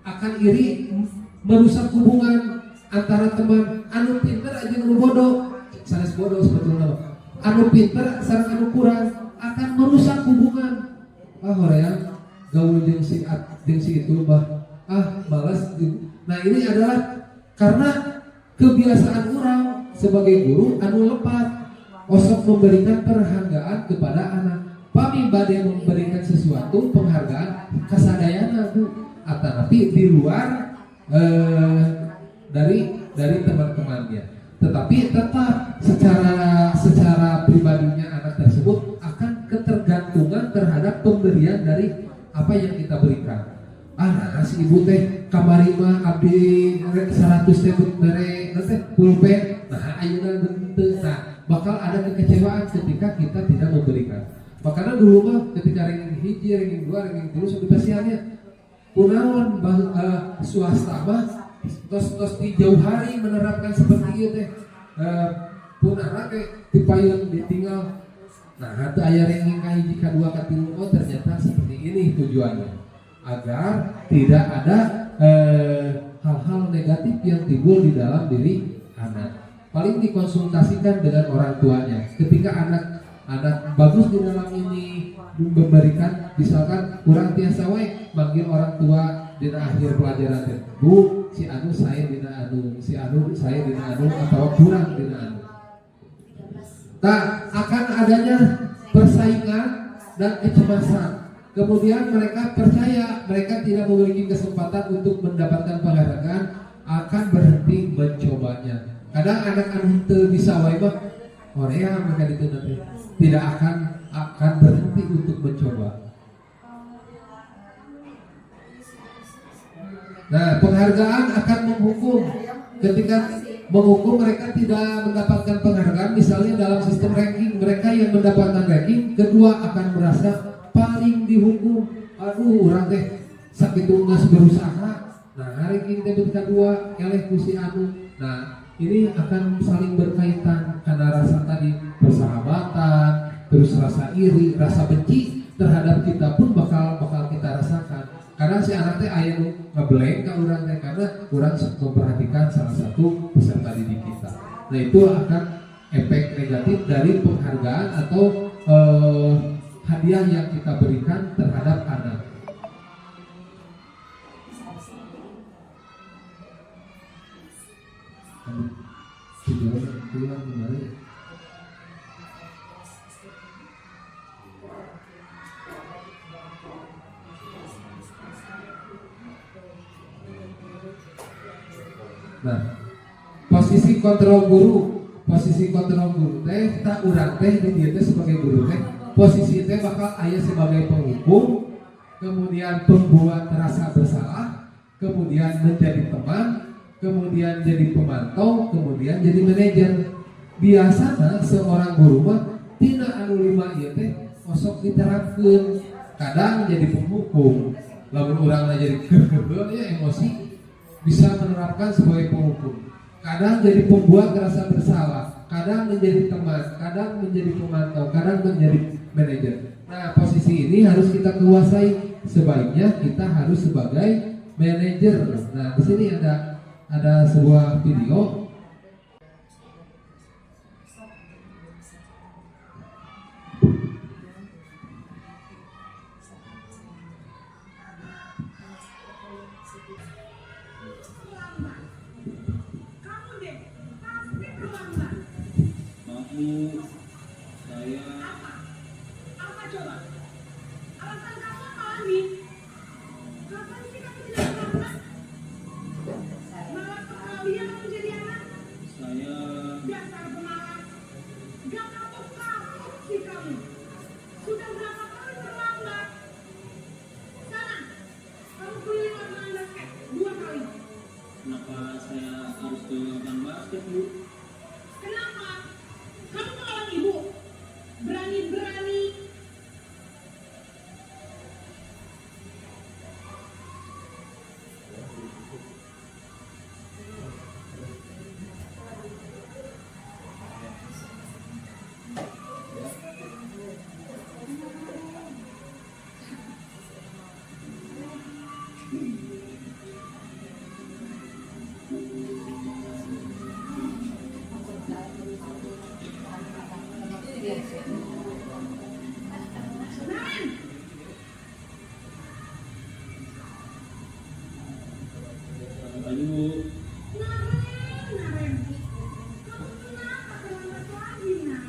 akan iri merusak hubungan antara teman. Anu pintar aja anu bodoh, sanes bodoh sebetulnya. Anu pintar sareng anu kurang akan merusak hubungan. Horeang gaul jeung si itu bah malas. Nah ini adalah karena kebiasaan orang sebagai guru anu lepat osok memberikan penghargaan kepada anak. Pami bade memberikan sesuatu penghargaan kasadayana Bu, tapi di luar dari teman-temannya. Tetapi tetap secara pribadinya anak tersebut akan ketergantungan terhadap pemberian dari apa yang kita berikan. Si ibu teh kamari mah abdi 100 teh mere teh pulpen. Nah ayeuna benteu. Nah, bakal ada kekecewaan ketika kita tidak memberikan. Makanya dulu mah ketika ranking 1, ranking 2, ranking 3 sudah dikasihannya. Kunaon swasta mah tos di jauh hari menerapkan seperti itu teh. Punana teh dipayun ditinggal. Nah, hatu aya ranking kahiji, kadua, katilu, ternyata seperti ini tujuannya. Agar tidak ada hal-hal negatif yang timbul di dalam diri anak. Paling dikonsultasikan dengan orang tuanya. Ketika anak bagus di dalam ini memberikan, misalkan kurang tiasa wae manggil orang tua di akhir pelajaran teh. Bu, si anu saya dina anu, si anu saya dina anu atau kurang dina anu. Tak akan adanya persaingan dan kecemasan. Kemudian mereka percaya mereka tidak memiliki kesempatan untuk mendapatkan penghargaan, akan berhenti mencobanya. Kadang anak-anak itu bisa wae mah Korea mereka itu tidak akan berhenti untuk mencoba. Nah, penghargaan akan menghukum. Ketika menghukum mereka tidak mendapatkan penghargaan, misalnya dalam sistem ranking, mereka yang mendapatkan ranking kedua akan merasa paling dihukum. Aduh, orang teh sakitu geus berusaha. Nah, ranking teh kedua eleh ku si anu. Nah, ini akan saling berkaitan karena rasa tadi persahabatan, terus rasa iri, rasa benci terhadap kita pun bakal kita rasakan. Karena si anak teh aya nu ngeblank ka urang teh karena urang memperhatikan salah satu peserta didik kita. Nah, itu akan efek negatif dari penghargaan atau hadiah yang kita berikan terhadap anak. Nah, posisi kontrol guru teh tak urang teh di dieu teh sebagai guru teh posisi teh bakal aya sebagai penghukum, kemudian pembuat rasa bersalah, kemudian menjadi teman, kemudian jadi pemantau, kemudian jadi manajer. Biasanya seorang guru mah tina anu 5 ieu teh osok diterapkeun. Kadang jadi penghukum, lamun urang jadi keheul ya emosi bisa menerapkan sebagai penghukum. Kadang jadi pembuat rasa bersalah, kadang menjadi teman, kadang menjadi pemantau, kadang menjadi manajer. Nah, posisi ini harus kita kuasai. Sebaiknya kita harus sebagai manajer. Nah, di sini ada sebuah video. Saya Apa coba? Alasan kamu apa lagi? Kapan sih kamu tidak terlambat? Malah sekalian kamu jadi anak. saya Dasar pemalas. Gak kapok sih kamu. Sudah berapa kali terlambat? Sana, kamu keliling lapangan basket 2 kali. kenapa saya harus ke lapangan basket, Bu? Kenapa? Kamu melawan ibu. Berani-berani. Ayo, Bu. Naren. Kamu kenapa terlambat lagi, nak?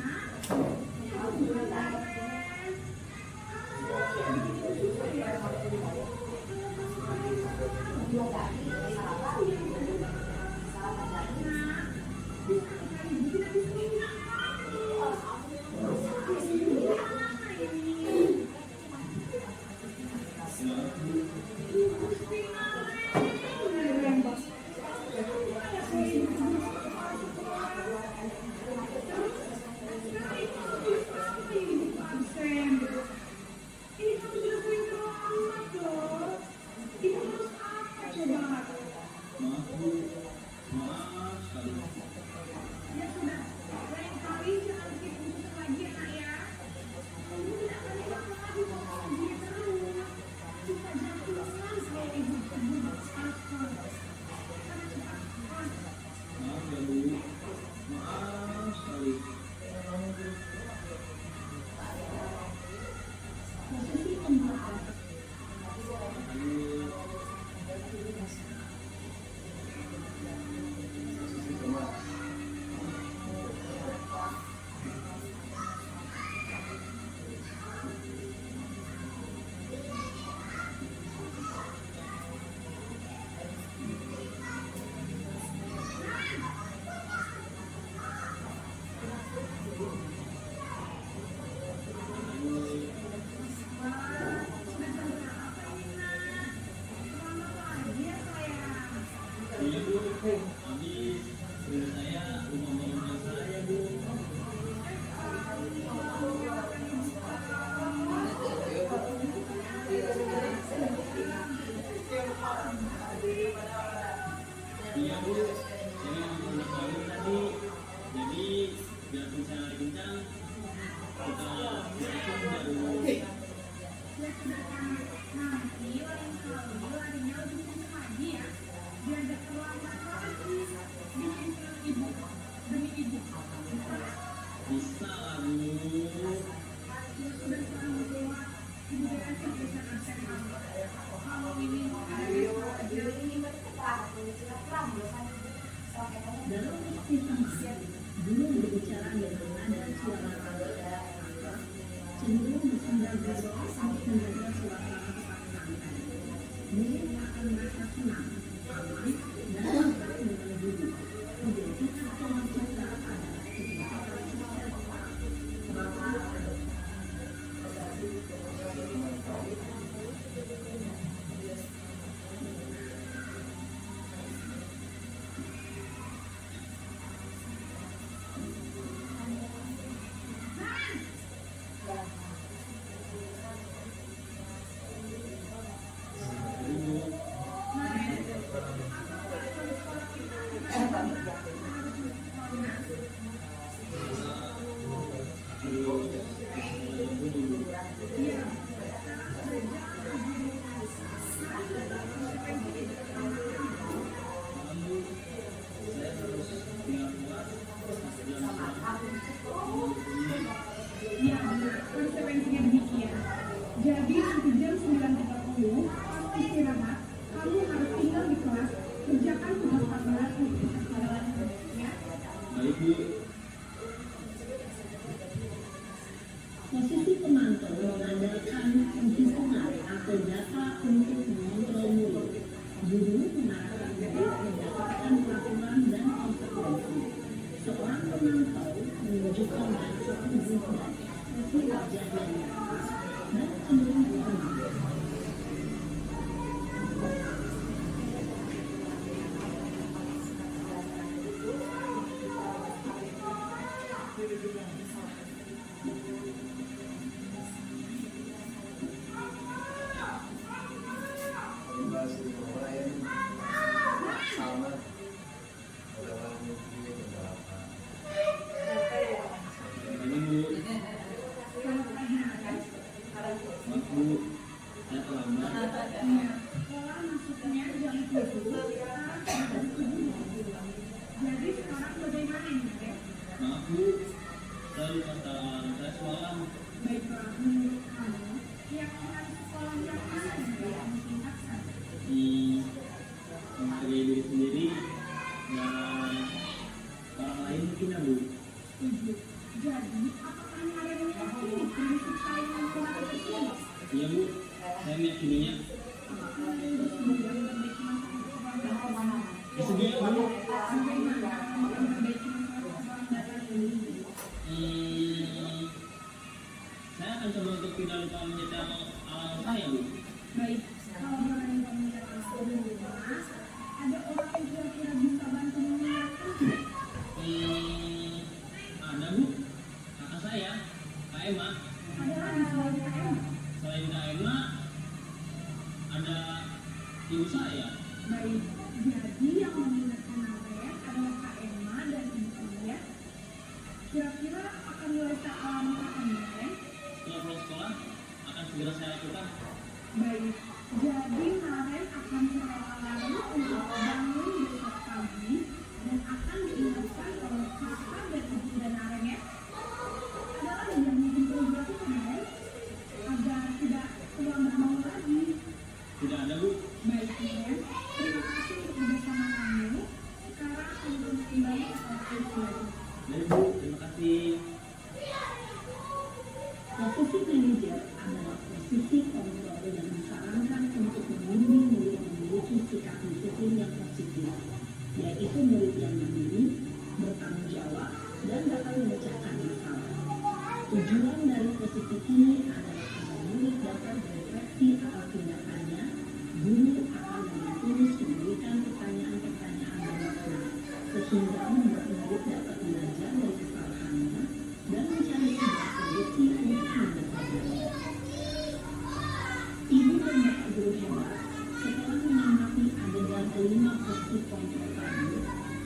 Maaf, Bu. Maaf sekali. Ya sudah, lain kali jangan bikin urusan lagi ya, nak ya. Kamu tidak akan dilakukan lagi sama dia terus. Kita jatuhkan saya ibu terbunuh asal. Karena cepat. Maaf ya, Bu. Maaf sekali. Posisi pembuatan. Ayo. Sudah 10, pas istirahat, kamu harus tinggal di kelas, kerjakan tugas 14 ya. Baik Bu. Posisi pemantau mengandalkan penghitungan atau data untuk mengontrol murid. Guru mengarahkan murid berdasarkan peraturan dan konsekuensi. Seorang pemantau menunjukkan bahasa tubuh dan ekspresi wajah yang nyata dan cenderung tenang. Ini Bu. Maaf Bu, saya terlambat. Sekolah masuknya jam 7, sekarang jam 7. Jadi sekarang bagaimana ini, Dek? Maaf Bu, saya lupa salam. Saya semalam. Baiklah, menurut kamu, keyakinan sekolah yang mana yang ditingkatkan? Menghargai diri sendiri dan orang lain mungkin ya Bu. Setuju. Jadi, apakah kalian meyakini prinsip saling menghormati ini? Iya Bu, saya meyakininya. Apakah kalian bersedia memperbaiki masalah keselamatan? Bersedia Bu. Bagaimana memperbaiki masalah keselamatan ini? Saya akan coba untuk tidak lupa menyetel alarm saya Bu. Baik, kalau kalian mengingat di rumah, ada orang yang kira-kira bisa bantu mengingatkan tidak? Ada Bu, kakak saya, Kak Emma. Ada lagi selain KM? Selain Kak Emma, ada ibu saya. Baik, jadi yang mengingatkan Narek adalah Kak Emma dan Ibu ya. Kira-kira akan mulai alam kapan Narek? Setelah pulang sekolah, akan segera saya lakukan. Baik, jadi Narek akan serela-rela untuk bangun besok pagi dan akan diingatkan oleh kakak dan ibu dan Narek ya. Ada lagi yang mungkin perlu dilakukan Narek agar tidak terlambat bangun lagi. Tidak ada Bu. Baik ya, terima kasih untuk bersama kamu. Sekarang untuk kembali ke topik lagi. Baik Bu, terima kasih. Posisi manajer adalah posisi kontrol yang disarankan untuk membimbing murid memiliki sikap disiplin yang positif, yaitu murid yang mandiri, bertanggung jawab, dan dapat memecahkan masalah. Tujuan dari posisi ini adalah agar murid dapat berefleksi atas tindakannya. Guru akan dengan tulus memberikan pertanyaan-pertanyaan bermakna, sehingga membuat murid dapat belajar dari kesalahannya dan mencari sebuah solusi untuk menyelesaikannya. Ibu dan bapak guru hebat, setelah mengamati adegan kelima posisi kontrol tadi,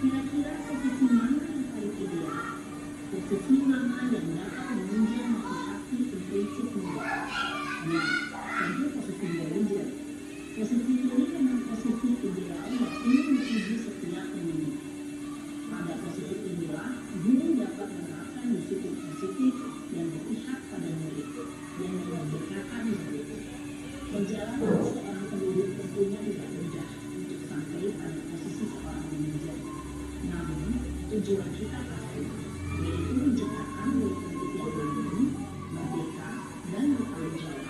kira-kira posisi mana yang paling ideal? Posisi mana yang dapat menunjang motivasi dan prinsip murid? Nah, tentu posisi manajer. Posisi ini memang posisi ideal yang ingin menuju setiap pendidik. Pada posisi inilah, guru dapat menerapkan disiplin positif yang berpihak pada murid, yang memerdekakan murid. Perjalanan seorang pendidik tentunya tidak mudah untuk sampai pada posisi seorang manajer. Namun, tujuan kita pasti, yaitu menciptakan murid-murid yang mandiri, merdeka, dan bertanggung jawab.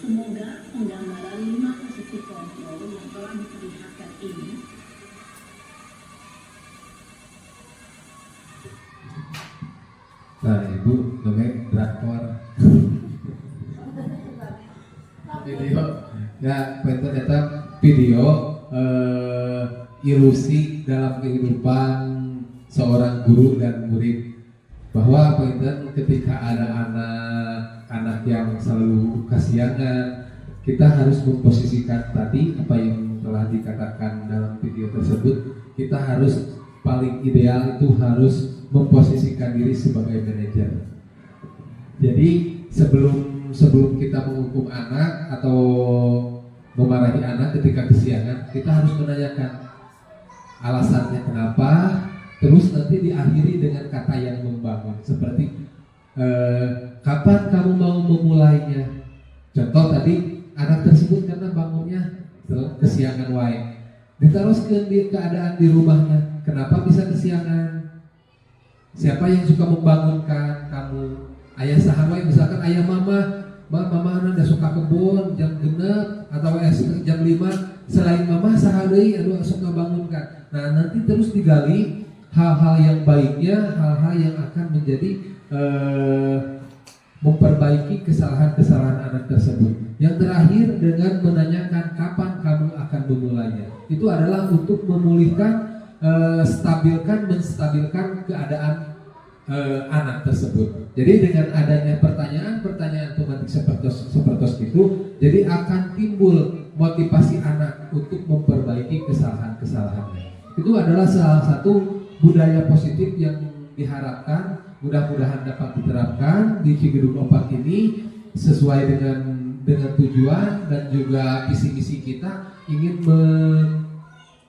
Semoga penggambaran 5 posisi kontrol yang telah diperlihatkan ini Nah, Ibu namanya drakor. Video, ya, ternyata video ilusi dalam kehidupan seorang guru dan murid, bahwa ketika ada anak-anak yang selalu kasihangan, kita harus memposisikan tadi apa yang telah dikatakan dalam video tersebut. Kita harus paling ideal itu harus memposisikan diri sebagai manajer. Jadi sebelum kita menghukum anak atau memarahi anak ketika kesiangan, kita harus menanyakan alasannya kenapa, terus nanti diakhiri dengan kata yang membangun seperti kapan kamu mau memulainya. Contoh tadi, anak tersebut karena bangunnya kesiangan wae. Diteruskeun di keadaan di rumahnya, kenapa bisa kesiangan? Siapa yang suka membangunkan kamu? Ayah saha wae, misalkan ayah mama anda suka kebun jam 6 atau jam 5, selain mama sehari anu suka bangunkan. Nah, nanti terus digali hal-hal yang baiknya, hal-hal yang akan menjadi memperbaiki kesalahan-kesalahan anak tersebut. Yang terakhir dengan menanyakan kapan kamu akan memulainya. Itu adalah untuk memulihkan, menstabilkan keadaan anak tersebut. Jadi dengan adanya pertanyaan-pertanyaan otomatis seperti itu, jadi akan timbul motivasi anak untuk memperbaiki kesalahan-kesalahannya. Itu adalah salah satu budaya positif yang diharapkan mudah-mudahan dapat diterapkan di Cigedung 4 ini sesuai dengan tujuan dan juga visi misi kita ingin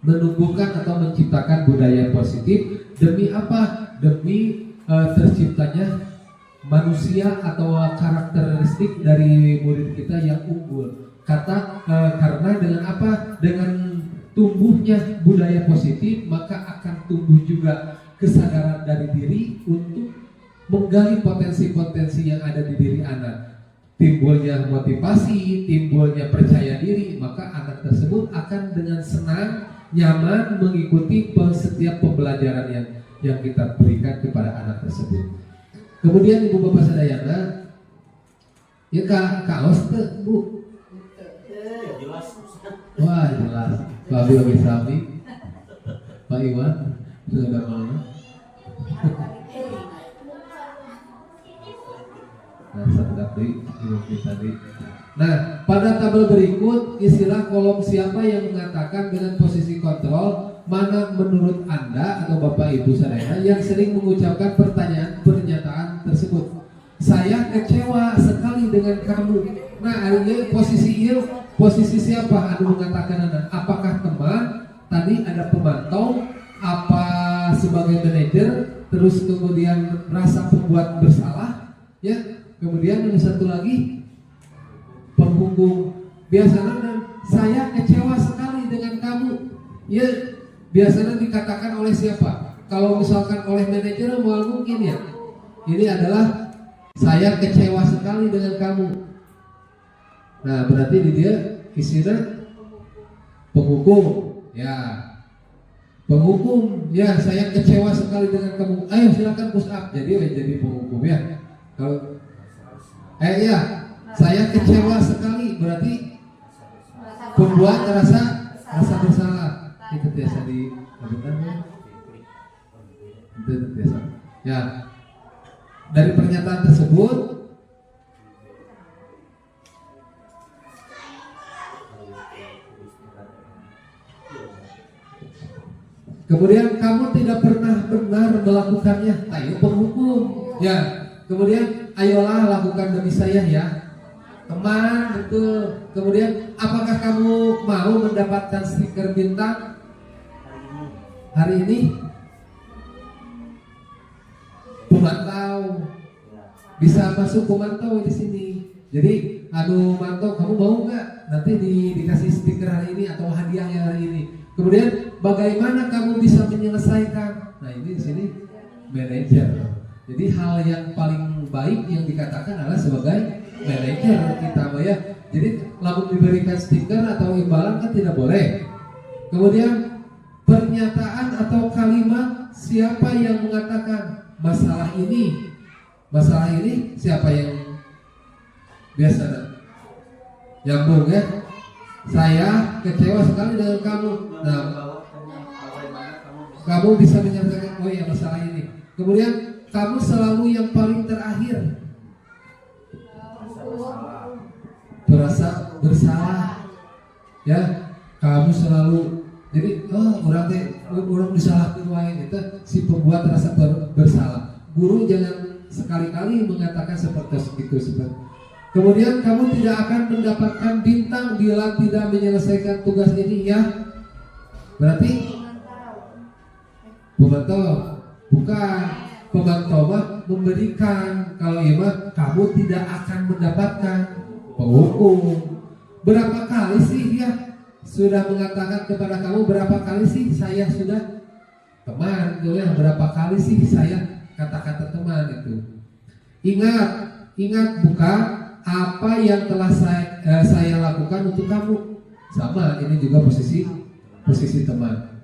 menumbuhkan atau menciptakan budaya positif. Demi apa? Demi terciptanya manusia atau karakteristik dari murid kita yang unggul. Karena dengan apa? Dengan tumbuhnya budaya positif, maka akan tumbuh juga kesadaran dari diri untuk menggali potensi-potensi yang ada di diri anak. Timbulnya motivasi, timbulnya percaya diri, maka anak tersebut akan dengan senang, nyaman mengikuti setiap pembelajaran yang kita berikan kepada anak tersebut. Kemudian Ibu Bapak Sadayana, ya kaos tuh Bu. Jelas. Wah jelas. Pak Abi Sami, Pak Iwan, sudah mana? Nah, tadi. Nah, pada tabel berikut istilah kolom siapa yang mengatakan dengan posisi kontrol, mana menurut Anda atau Bapak Ibu Sadayana yang sering mengucapkan pernyataan tersebut. Saya kecewa sekali dengan kamu. Nah, ini posisi siapa anu mengatakan Anda? Apakah teman? Tadi ada pemantau, apa sebagai manajer, terus kemudian rasa pembuat bersalah, ya. Kemudian yang satu lagi penghukum. Biasanya saya kecewa sekali dengan kamu. Ya, biasanya dikatakan oleh siapa? Kalau misalkan oleh manajer mungkin ya. Ini adalah saya kecewa sekali dengan kamu. Nah, berarti di dia isinya penghukum. Ya. Penghukum. Ya, saya kecewa sekali dengan kamu. Ayo silakan push up. Jadi penghukum ya. Kalau ya, saya kecewa sekali berarti pembuat rasa bersalah. Itu biasa dilakukan ya. Itu biasa. Ya. Dari pernyataan tersebut kemudian kamu tidak pernah benar melakukannya. Ayo penghukum. Ya. Kemudian ayolah lakukan demi saya ya. Teman, betul. Kemudian apakah kamu mau mendapatkan stiker bintang hari ini? Pemantau. Bisa masuk pemantau di sini. Jadi, mantau, kamu mau nggak? Nanti dikasih stiker hari ini atau hadiahnya hari ini. Kemudian bagaimana kamu bisa menyelesaikan? Nah, ini di sini manajer. Jadi hal yang paling baik yang dikatakan adalah sebagai manajer kita ya. Jadi lalu diberikan stiker atau imbalan kan tidak boleh. Kemudian pernyataan atau kalimat siapa yang mengatakan masalah ini siapa yang biasa nyambung ya. Saya kecewa sekali dengan kamu. Nah, kamu bisa menyampaikan oh ya masalah ini. Kemudian kamu selalu yang paling terakhir. Merasa bersalah. Ya, kamu selalu jadi orang disalahkan wae itu si pembuat rasa bersalah. Guru jangan sekali-kali mengatakan seperti itu. Kemudian kamu tidak akan mendapatkan bintang bila tidak menyelesaikan tugas ini ya. Berarti pemantau bukan. Pemantau memberikan, kalau kamu tidak akan mendapatkan penghukum. berapa kali sih dia sudah mengatakan kepada kamu, berapa kali sih saya sudah teman, berapa kali sih saya kata-kata teman itu. Ingat bukan apa yang telah saya lakukan untuk kamu. Sama, ini juga posisi teman.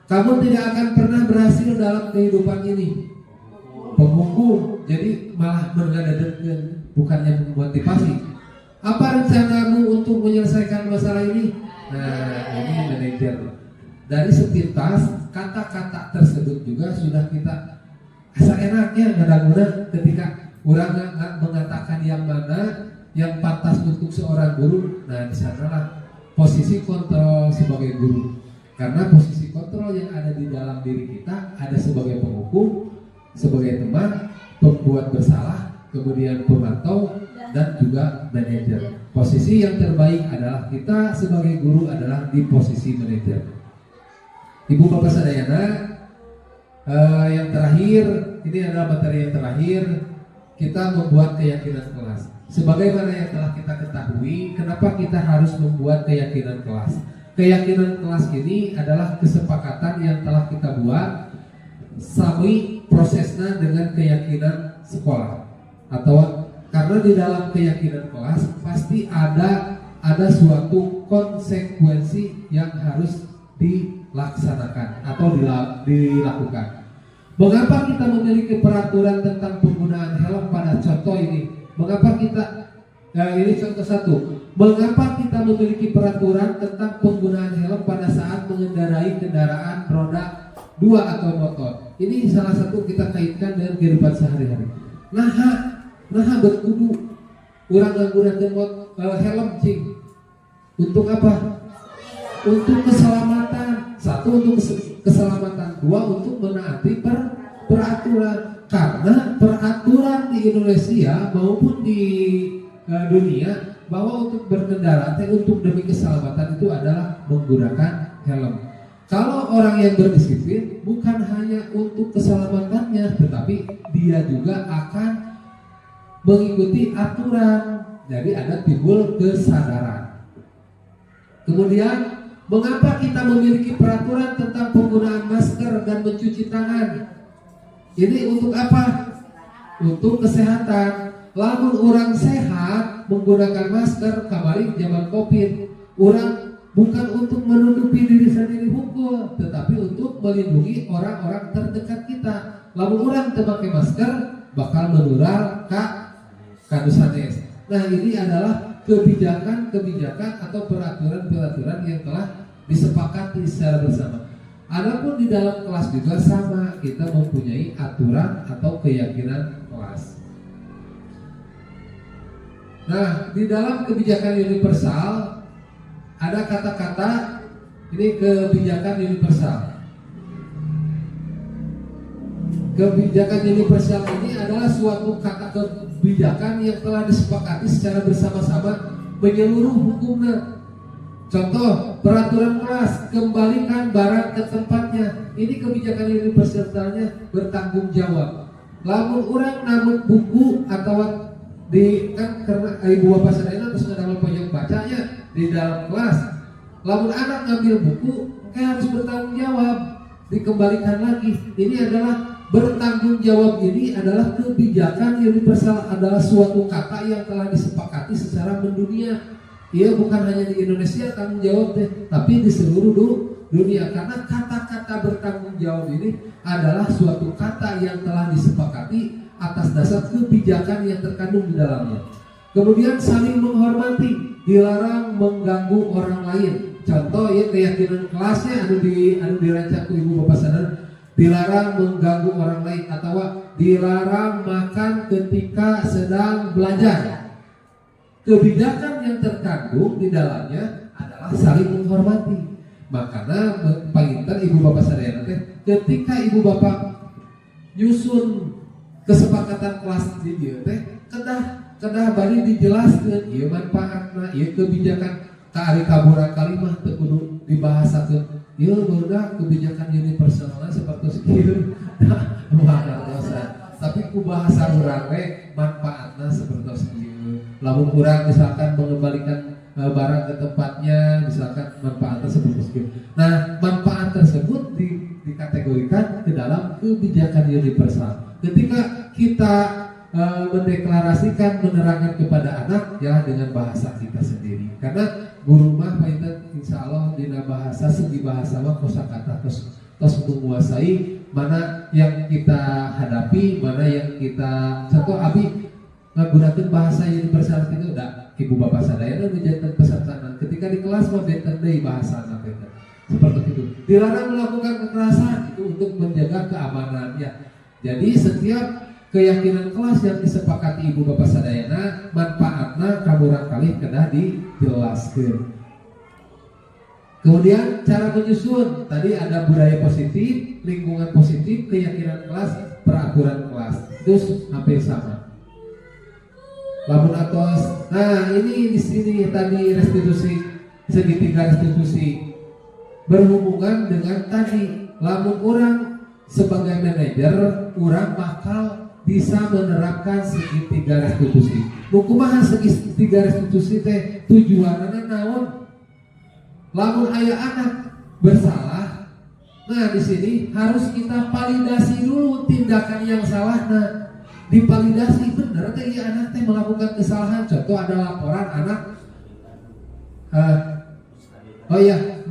Kamu tidak akan pernah berhasil dalam kehidupan ini. Pemukul, jadi malah mengadadkan, bukannya memotivasi. Apa rencanamu untuk menyelesaikan masalah ini? Nah, ini manajer. Dari sepintas kata-kata tersebut juga sudah kita asa enaknya kadang-kadang ketika orang mengatakan yang mana yang pantas untuk seorang guru. Nah, di sanalah posisi kontrol sebagai guru. Karena posisi kontrol yang ada di dalam diri kita ada sebagai penghukum, sebagai teman, pembuat bersalah, kemudian pemantau, dan juga manajer. Posisi yang terbaik adalah kita sebagai guru adalah di posisi manajer. Ibu bapak sadayana, yang terakhir, ini adalah materi yang terakhir, kita membuat keyakinan kelas. Sebagaimana yang telah kita ketahui, kenapa kita harus membuat keyakinan kelas? Keyakinan kelas ini adalah kesepakatan yang telah kita buat sami prosesnya dengan keyakinan sekolah. Atau karena di dalam keyakinan kelas pasti ada suatu konsekuensi yang harus dilaksanakan atau dilakukan. Mengapa kita memiliki peraturan tentang penggunaan helm pada contoh ini? Mengapa kita ini contoh satu. Mengapa kita memiliki peraturan tentang penggunaan helm pada saat mengendarai kendaraan roda 2 atau motor? Ini salah satu kita kaitkan dengan kehidupan sehari-hari. Nah berkudu urang nganggunakeun helm cing. Untuk apa? Untuk keselamatan. Satu, untuk keselamatan. Dua, untuk menaati peraturan. Karena peraturan di Indonesia maupun di dunia bahwa untuk berkendara untuk demi keselamatan itu adalah menggunakan helm. Kalau orang yang berdisiplin bukan hanya untuk keselamatannya, tetapi dia juga akan mengikuti aturan. Jadi ada timbul kesadaran. Kemudian, mengapa kita memiliki peraturan tentang penggunaan masker dan mencuci tangan? Ini untuk apa? Untuk kesehatan. Lamun orang sehat menggunakan masker, kamari zaman COVID, orang bukan untuk menutupi diri sendiri hukum, tetapi untuk melindungi orang-orang terdekat kita. Lamun orang memakai masker bakal menular ke kadusanes. Nah, ini adalah kebijakan atau peraturan-peraturan yang telah disepakati secara bersama. Adapun di dalam kelas juga sama, kita mempunyai aturan atau keyakinan kelas. Nah, di dalam kebijakan universal ada kata-kata ini kebijakan universal. Kebijakan universal ini adalah suatu kata kebijakan yang telah disepakati secara bersama-sama menyeluruh hukumnya. Contoh, peraturan kelas, kembalikan barang ke tempatnya. Ini kebijakan universalnya bertanggung jawab. Lamun orang namun buku atau di kan karena ibu bapak sadayana terus ngadamel pojok bacanya di dalam kelas. Lamun anak ngambil buku, harus bertanggung jawab, dikembalikan lagi. Ini adalah bertanggung jawab. Ini adalah kebijakan universal, adalah suatu kata yang telah disepakati secara mendunia. Ia bukan hanya di Indonesia tanggung jawab tapi di seluruh dunia. Karena kata-kata bertanggung jawab ini adalah suatu kata yang telah disepakati atas dasar kebijakan yang terkandung di dalamnya. Kemudian saling menghormati, dilarang mengganggu orang lain. Contoh ya keyakinan kelasnya anu dirancang ku ibu bapak sadar, dilarang mengganggu orang lain atau dilarang makan ketika sedang belajar. Kebijakan yang terkandung di dalamnya adalah saling menghormati. Makanya panginten ibu bapak sadayana ketika ibu bapak nyusun kesepakatan kelas di dieu teh kedah bari dijelaskeun ieu manfaatna, ieu kebijakan ka ari kaburan kalimah teu kudu dibahasakeun. Ieu beunang kebijakan universalna seperti kieu. Tapi ku bahasa urang we manfaatna seperti kieu. Lamun urang misalkan mengembalikan barang ke tempatnya, misalkan manfaat tersebut. Nah, manfaat tersebut dikategorikan ke dalam kebijakan universal. Ketika kita mendeklarasikan, menerangkan kepada anak ya dengan bahasa kita sendiri. Karena guru mah painten insya Allah dina bahasa segi bahasa mah kosakata tos menguasai mana yang kita hadapi, mana yang kita contoh abi menggunakan bahasa universal itu udah ibu bapak sadayana menjadi peserta. Ketika di kelas mah benten deui bahasa anak benten. Seperti itu. Dilarang melakukan kekerasan itu untuk menjaga keamanan ya. Jadi setiap keyakinan kelas yang disepakati ibu bapak sadayana manfaatna kamurang kali kedah dijelaskan. Kemudian cara menyusun tadi ada budaya positif, lingkungan positif, keyakinan kelas, peraturan kelas. Itu hampir sama. Lamun atos, nah ini di sini tadi restitusi segitiga restitusi berhubungan dengan tadi lamun orang sebagai manajer orang bakal bisa menerapkan segitiga restitusi. Kumaha segitiga restitusi teh tujuanana naon? Lamun aya anak bersalah, nah di sini harus kita validasi dulu tindakan yang salah. Nah, divalidasi benar teh ieu anak teh melakukan kesalahan. Contoh ada laporan anak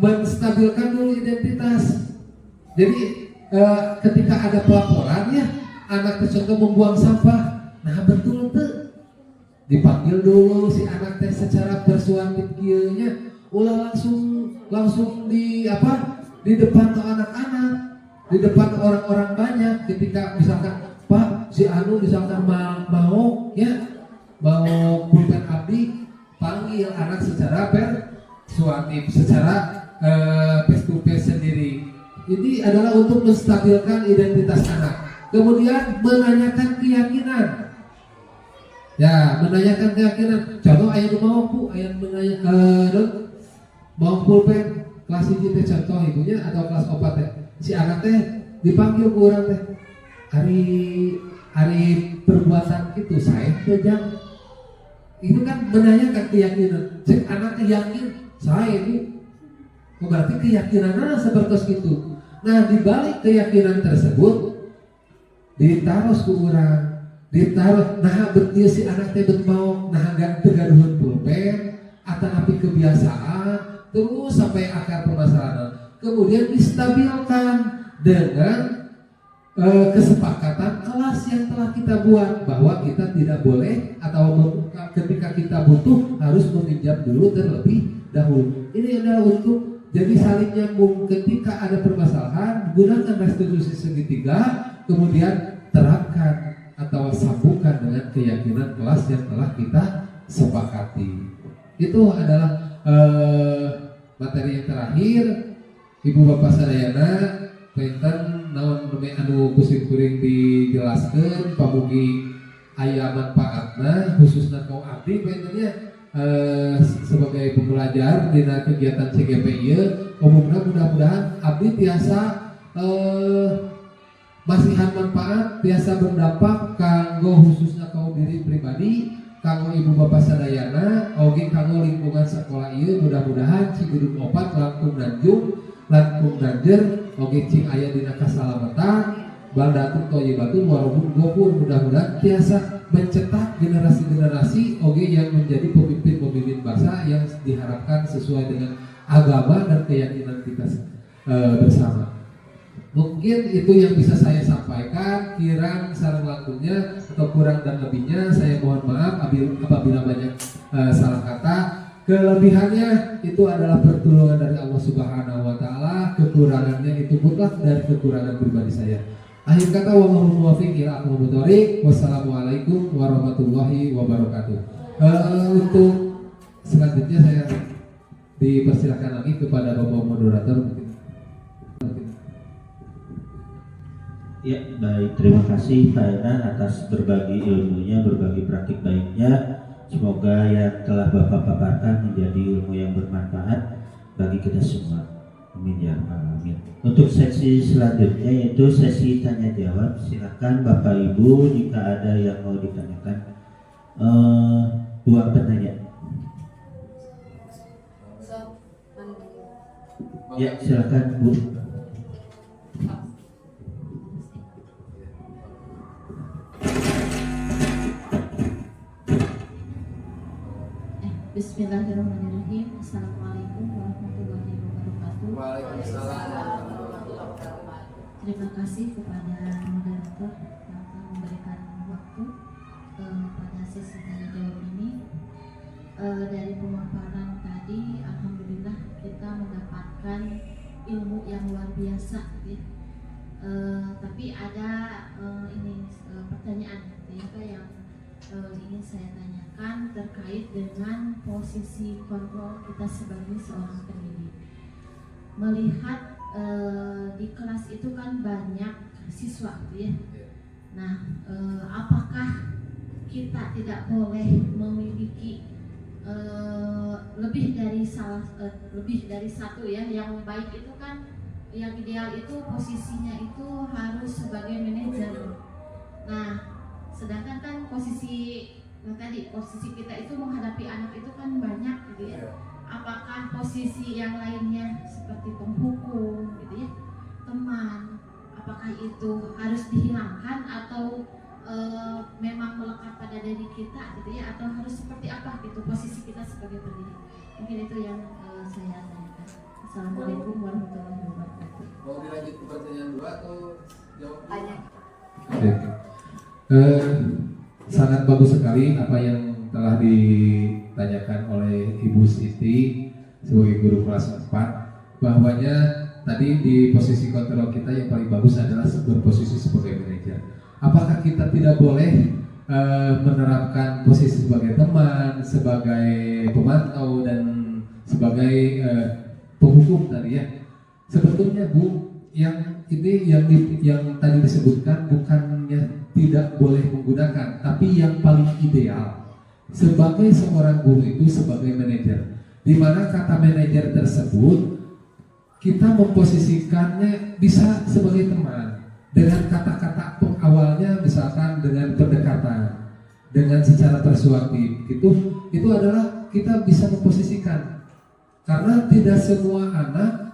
menstabilkan dulu identitas. Jadi ketika ada pelaporan ya anak contoh membuang sampah, nah betul tuh dipanggil dulu si anak teh secara persuasif kieunya, ulah langsung di depan anak-anak, di depan orang-orang banyak. Ketika misalkan Pak si Anu misalkan mau pulpen abdi, panggil anak secara persuasif, secara face to face sendiri. Ini adalah untuk menstabilkan identitas anak. Kemudian menanyakan keyakinan. Ya, menanyakan keyakinan. Contoh ayah mau bu, ayah menanya mau pulpen kelas 1 teh contoh ibunya atau kelas 4 teh. Si anak teh dipanggil ke orang teh. Hari perbuatan itu saya kejam. Itu kan menanyakan keyakinan. Cek anak yakin saya bu. Berarti keyakinannya seperti itu. Nah, di balik keyakinan tersebut ditaruh ku urang, nah betul si anak teh mau nah gaduhan pulpen atanapi kebiasaan terus sampai akar permasalahan. Kemudian distabilkan dengan kesepakatan kelas yang telah kita buat bahwa kita tidak boleh atau ketika kita butuh harus meminjam dulu terlebih dahulu. Ini adalah untuk jadi saling nyambung. Ketika ada permasalahan gunakan restitusi segitiga, kemudian terapkan atau sambungkan dengan keyakinan kelas yang telah kita sepakati. Itu adalah materi yang terakhir. Ibu bapak sadayana penten naon anu kusik kuring dijelaskan pamugi aya manfaatna khususna kaum abdi pentennya sebagai pembelajar di kegiatan CGP ieu umumna mudah-mudahan abdi tiasa masihan manfaat, tiasa berdampak kanggo khususnya kaum diri pribadi, kanggo ibu bapak sadayana, oge kanggo lingkungan sekolah ieu mudah-mudahan Cigudung 4 langkung nanjer oge cing aya dina kasalamatan Baldatun Toyibatun Warobun Gopur. Mudah-mudahan tiasa mencetak generasi-generasi oge yang menjadi pemimpin-pemimpin bangsa yang diharapkan sesuai dengan agama dan keyakinan kita bersama. Mungkin itu yang bisa saya sampaikan. Kirang sareng langkungnya atau kurang dan lebihnya saya mohon maaf apabila banyak salah kata. Kelebihannya itu adalah pertolongan dari Allah Subhanahu wa taala, kekurangannya itu mutlak dari kekurangan pribadi saya. Akhir kata wallahu muwaffiq ila aqwamit thoriq. Wassalamualaikum warahmatullahi wabarakatuh. Untuk selanjutnya saya dipersilakan lagi kepada Bapak moderator. Ya, baik, terima kasih Pak Enan atas berbagi ilmunya, berbagi praktik baiknya. Semoga yang telah Bapak paparkan menjadi ilmu yang bermanfaat bagi kita semua. Amin ya rabbal alamin. Untuk sesi selanjutnya yaitu sesi tanya jawab. Silakan Bapak Ibu jika ada yang mau ditanyakan. Dua penanya. Ya, silakan Bu. Bismillahirrahmanirrahim. Assalamualaikum warahmatullahi wabarakatuh. Terima kasih kepada moderator yang telah memberikan waktu pada sesi tanya jawab ini. Dari pemaparan tadi, alhamdulillah kita mendapatkan ilmu yang luar biasa, ya. Tapi ada pertanyaan yang ingin saya tanyakan terkait dengan posisi kontrol kita sebagai seorang pendidik. Melihat di kelas itu kan banyak siswa, ya. Nah, apakah kita tidak boleh memiliki lebih dari satu, ya? Yang baik itu kan, yang ideal itu posisinya itu harus sebagai manajer. Nah, sedangkan kan posisi kita itu menghadapi anak itu kan banyak, gitu ya. Apakah posisi yang lainnya seperti penghukum, gitu ya, teman, apakah itu harus dihilangkan atau memang melekat pada diri kita, gitu ya, atau harus seperti apa gitu posisi kita sebagai pendidik? Mungkin itu yang saya tanyakan. Assalamualaikum warahmatullahi wabarakatuh. Mau dilanjut ke pertanyaan 2 atau jawab? Tanya. Oke. Sangat bagus sekali apa yang telah ditanyakan oleh Ibu Siti sebagai guru kelas 4, bahwanya tadi di posisi kontrol kita yang paling bagus adalah berposisi sebagai manajer. Apakah kita tidak boleh menerapkan posisi sebagai teman, sebagai pemantau, dan sebagai penghukum tadi, ya? Sebetulnya Bu, yang ini yang tadi disebutkan bukannya tidak boleh menggunakan, tapi yang paling ideal sebagai seorang guru itu sebagai manajer, di mana kata manajer tersebut kita memposisikannya bisa sebagai teman dengan kata-kata pengawalnya, misalkan dengan pendekatan, dengan secara persuasif, itu adalah kita bisa memposisikan, karena tidak semua anak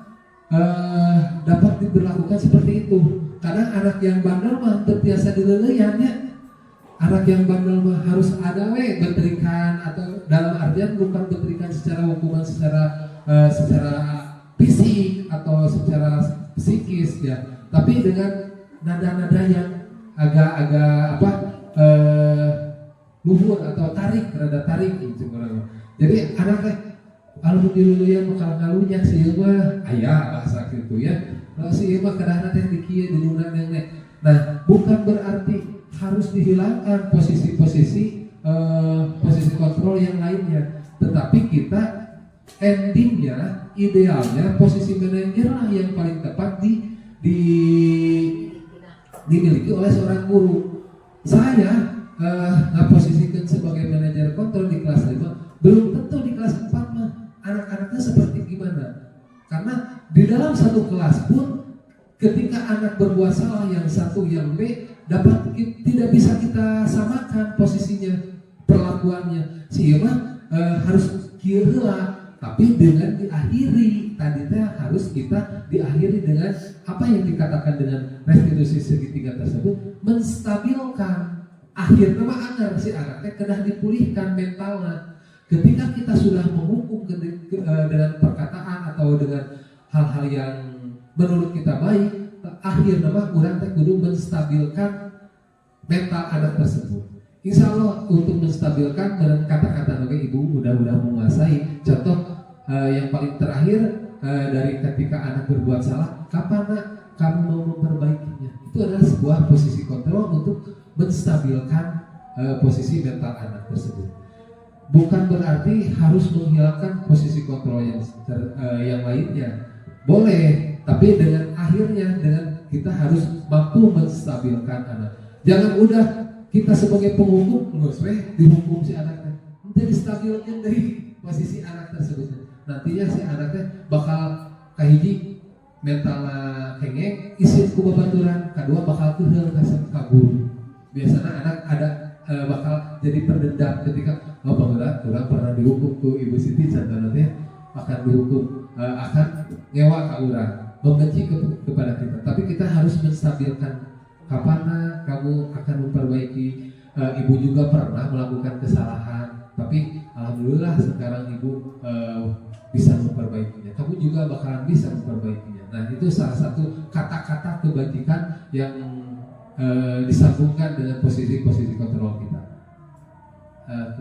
dapat diberlakukan seperti itu. Kadang anak yang bandel mah terbiasa dileleyannya. Anak yang bandel mah harus ada beterikan, atau dalam artian bukan beterikan secara hukuman secara fisik atau secara psikis, ya, tapi dengan nada-nada yang agak luhur atau rada tarik gitu. Jadi anaknya kalau diluluyan bakal ngalunya sih mah ayah bahasa gitu, ya. Kalau sih mah kadang teh dikieu di lunan nenek. Nah, bukan berarti harus dihilangkan posisi kontrol yang lainnya, tetapi kita endingnya, idealnya posisi manajer lah yang paling tepat dimiliki oleh seorang guru. Saya posisikan sebagai manajer kontrol di kelas 5, belum tentu di kelas 4 mah anak-anaknya seperti gimana. Karena di dalam satu kelas pun ketika anak berbuat salah yang satu yang B tidak bisa kita samakan posisinya, perlakuannya. Si mah harus kira, tapi dengan diakhiri tadinya harus kita diakhiri dengan apa yang dikatakan dengan restitusi segitiga tersebut, menstabilkan. Akhirnya mah agar si anaknya kena dipulihkan mentalnya. Ketika kita sudah menghukum dengan perkataan atau dengan hal-hal yang menurut kita baik, akhirnya mah urang teh kudu menstabilkan mental anak tersebut. Insya Allah untuk menstabilkan dengan kata-kata oke, Ibu udah menguasai. Contoh yang paling terakhir dari ketika anak berbuat salah, kapan nak kamu mau memperbaikinya? Itu adalah sebuah posisi kontrol untuk menstabilkan posisi mental anak tersebut. Bukan berarti harus menghilangkan posisi kontrol yang lainnya. Boleh, tapi dengan akhirnya dengan kita harus mampu menstabilkan anak. Jangan udah kita sebagai penghukum dihukum si anaknya, nanti distabilkan dari posisi anak tersebut. Nantinya si anaknya bakal kahiji mentalnya kengeng, isin ku babaturan, kedua bakal keheul ka guru. Biasanya anak ada bakal jadi pendendam ketika orang pernah dihukum ke Ibu Siti contohnya, akan dihukum, akan ngewa ke urang, membenci kepada kita. Tapi kita harus menstabilkan kapan kamu akan memperbaiki. Ibu juga pernah melakukan kesalahan, tapi alhamdulillah sekarang ibu bisa memperbaikinya. Kamu juga bakalan bisa memperbaikinya. Nah, itu salah satu kata-kata kebajikan yang disambungkan dengan posisi-posisi kontrol kita.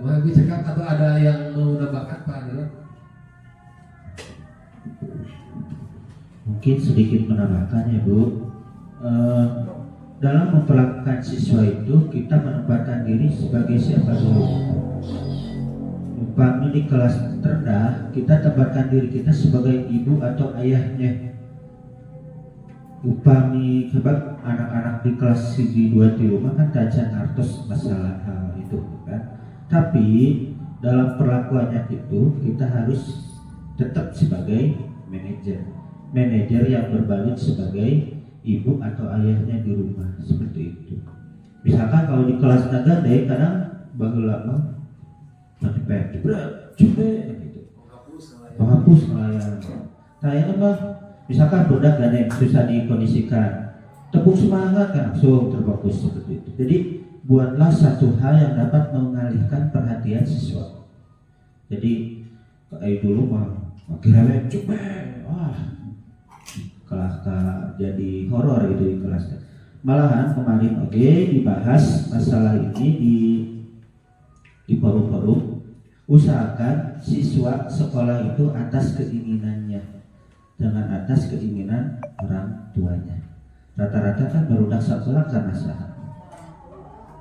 Kemarin ibu cekap atau ada yang mau menambahkan Pak Anirwan? Mungkin sedikit menambahkan ya Bu. Dalam memperlakukan siswa itu kita menempatkan diri sebagai siapa dulu. Umpamanya di kelas terendah kita tempatkan diri kita sebagai ibu atau ayahnya. Upami sebab anak-anak di kelas siji 2 di rumah kan tajan ngartos masalah hal itu kan. Tapi dalam perlakuannya itu kita harus tetap sebagai manajer yang berbalik sebagai ibu atau ayahnya di rumah, seperti itu. Misalkan kalau di kelas naga deh kadang baheula nanti pengen coba gitu. Menghapus nelayan. Tanya mah misalkan budak gandeng susah dikondisikan, tepuk semangat kan langsung terfokus seperti itu. Jadi buatlah satu hal yang dapat mengalihkan perhatian siswa. Jadi kayak dulu mah kira-kira coba, wah kelas jadi horor itu di kelas. Malahan kemarin dibahas masalah ini di forum-forum. Usahakan siswa sekolah itu atas keinginannya, jangan atas keinginan orang tuanya. Rata-rata kan barudak sekolah karena saha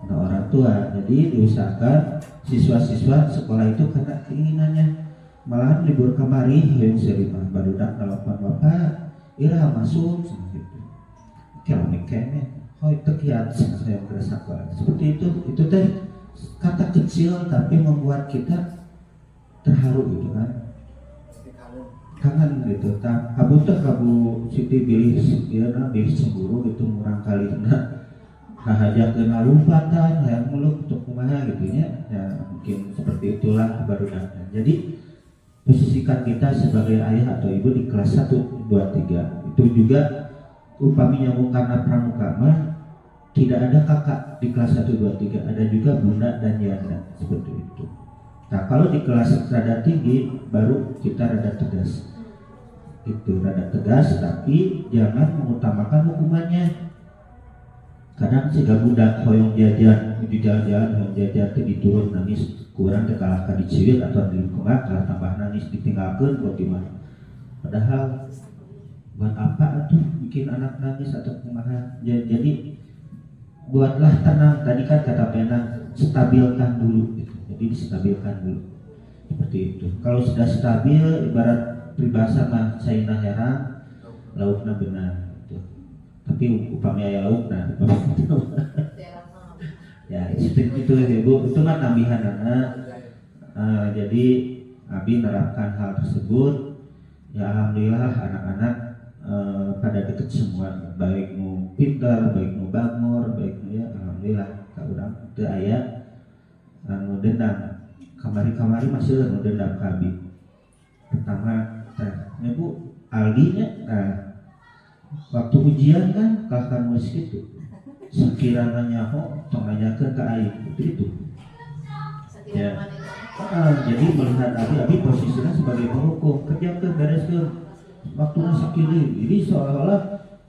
orang tua. Jadi diusahakan siswa-siswa sekolah itu karena keinginannya. Malahan libur kemarin yang sering barudak nelpon bapak Ira masuk gitu. Kalau mikirnya, itu kiat saya merasa kuat. Seperti itu teh kata kecil tapi membuat kita terharu gitu kan. Kangen gitu. Abu teh kabu Siti bilih cemburu gitu murang kali na. Hajak kena lumpatan, yang muluk untuk kumaha gitu ya. Ya mungkin seperti itulah baru datang. Jadi posisikan kita sebagai ayah atau ibu di kelas 1, 2, 3. Itu juga upami nyambung karena pramuka mah tidak ada kakak di kelas 1, 2, 3. Ada juga bunda dan janda seperti itu. Nah kalau di kelas rada tinggi baru kita rada tegas. Itu rada tegas tapi jangan mengutamakan hukumannya. Kadang si budak hoyong jajan di jalan-jalan jajan teh diturun nangis kurang terkalahkan diciwil atau di rumah kalah tambah nangis ditinggalkan buat dimana. Padahal buat apa tuh bikin anak nangis atau kumaha? Jadi buatlah tenang. Tadi kan kata Penang stabilkan dulu gitu. Jadi distabilkan dulu seperti itu. Kalau sudah stabil ibarat peribahasa mah saina herang laukna benar gitu. Tapi upamanya ya laukna ya itu ibu itu mah tambahan anak. Jadi Abi menerapkan hal tersebut ya alhamdulillah anak-anak pada deket semua, baik nu pintar, baik nu bagmor, baik nu ya alhamdulillah ka urang teu aya anu dendam. Kamari-kamari masih anu dendam ka Abi. Pertama ibu Aldinya waktu ujian kan kakak nulis gitu. Sekiranya nyaho tong nanyakeun ka aing itu. Ya. Jadi melihat Abi posisinya sebagai penghukum, kerjakan bereskan waktunya sekili. Jadi seolah-olah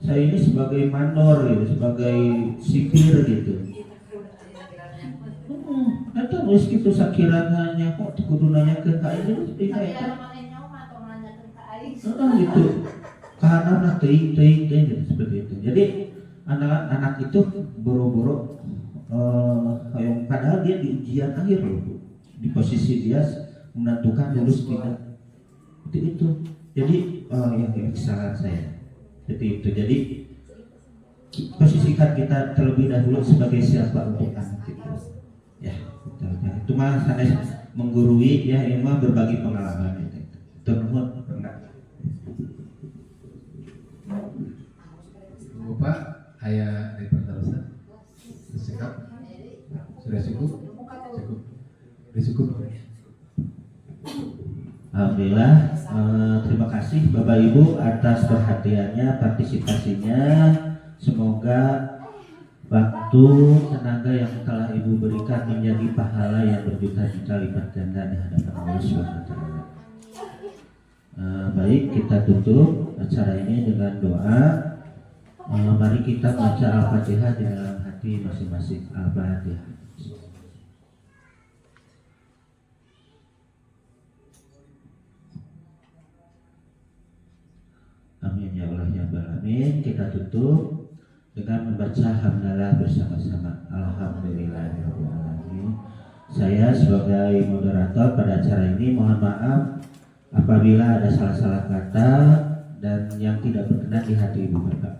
saya ini sebagai mandor gitu, sebagai sipir gitu. Atau nulis gitu sekiranya nyaho kudu nanyakeun ka aing itu kayak gitu. Karena teuing gitu seperti itu. Jadi anak-anak itu boro-boro padahal dia di ujian akhir loh Bu. Di posisi dia menentukan lulus tidak itu. Jadi yang kesalahan saya seperti itu. Jadi posisikan kita terlebih dahulu sebagai siapa untuk anak itu. Ya, itu mah sanes menggurui ya, ini mah berbagi pengalaman itu. Terus enggak. Bapak ayah dari perterusan sikap sudah cukup. Alhamdulillah. Terima kasih Bapak Ibu atas perhatiannya, partisipasinya. Semoga waktu, tenaga yang telah Ibu berikan menjadi pahala yang berjuta-juta lipat ganda di hadapan Allah Subhanahu wa Ta'ala. Baik, kita tutup acara ini dengan doa. Mari kita baca Al-Fatihah di dalam hati masing-masing. Al-Fatihah. Amin ya Allah ya Rabbal Alamin. Kita tutup dengan membaca hamdalah bersama-sama. Alhamdulillahirabbil alamin. Saya sebagai moderator pada acara ini mohon maaf apabila ada salah-salah kata dan yang tidak berkenan di hati Ibu Bapak.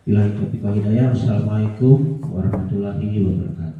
Billahi taufiq wal hidayah. Wassalamualaikum warahmatullahi wabarakatuh.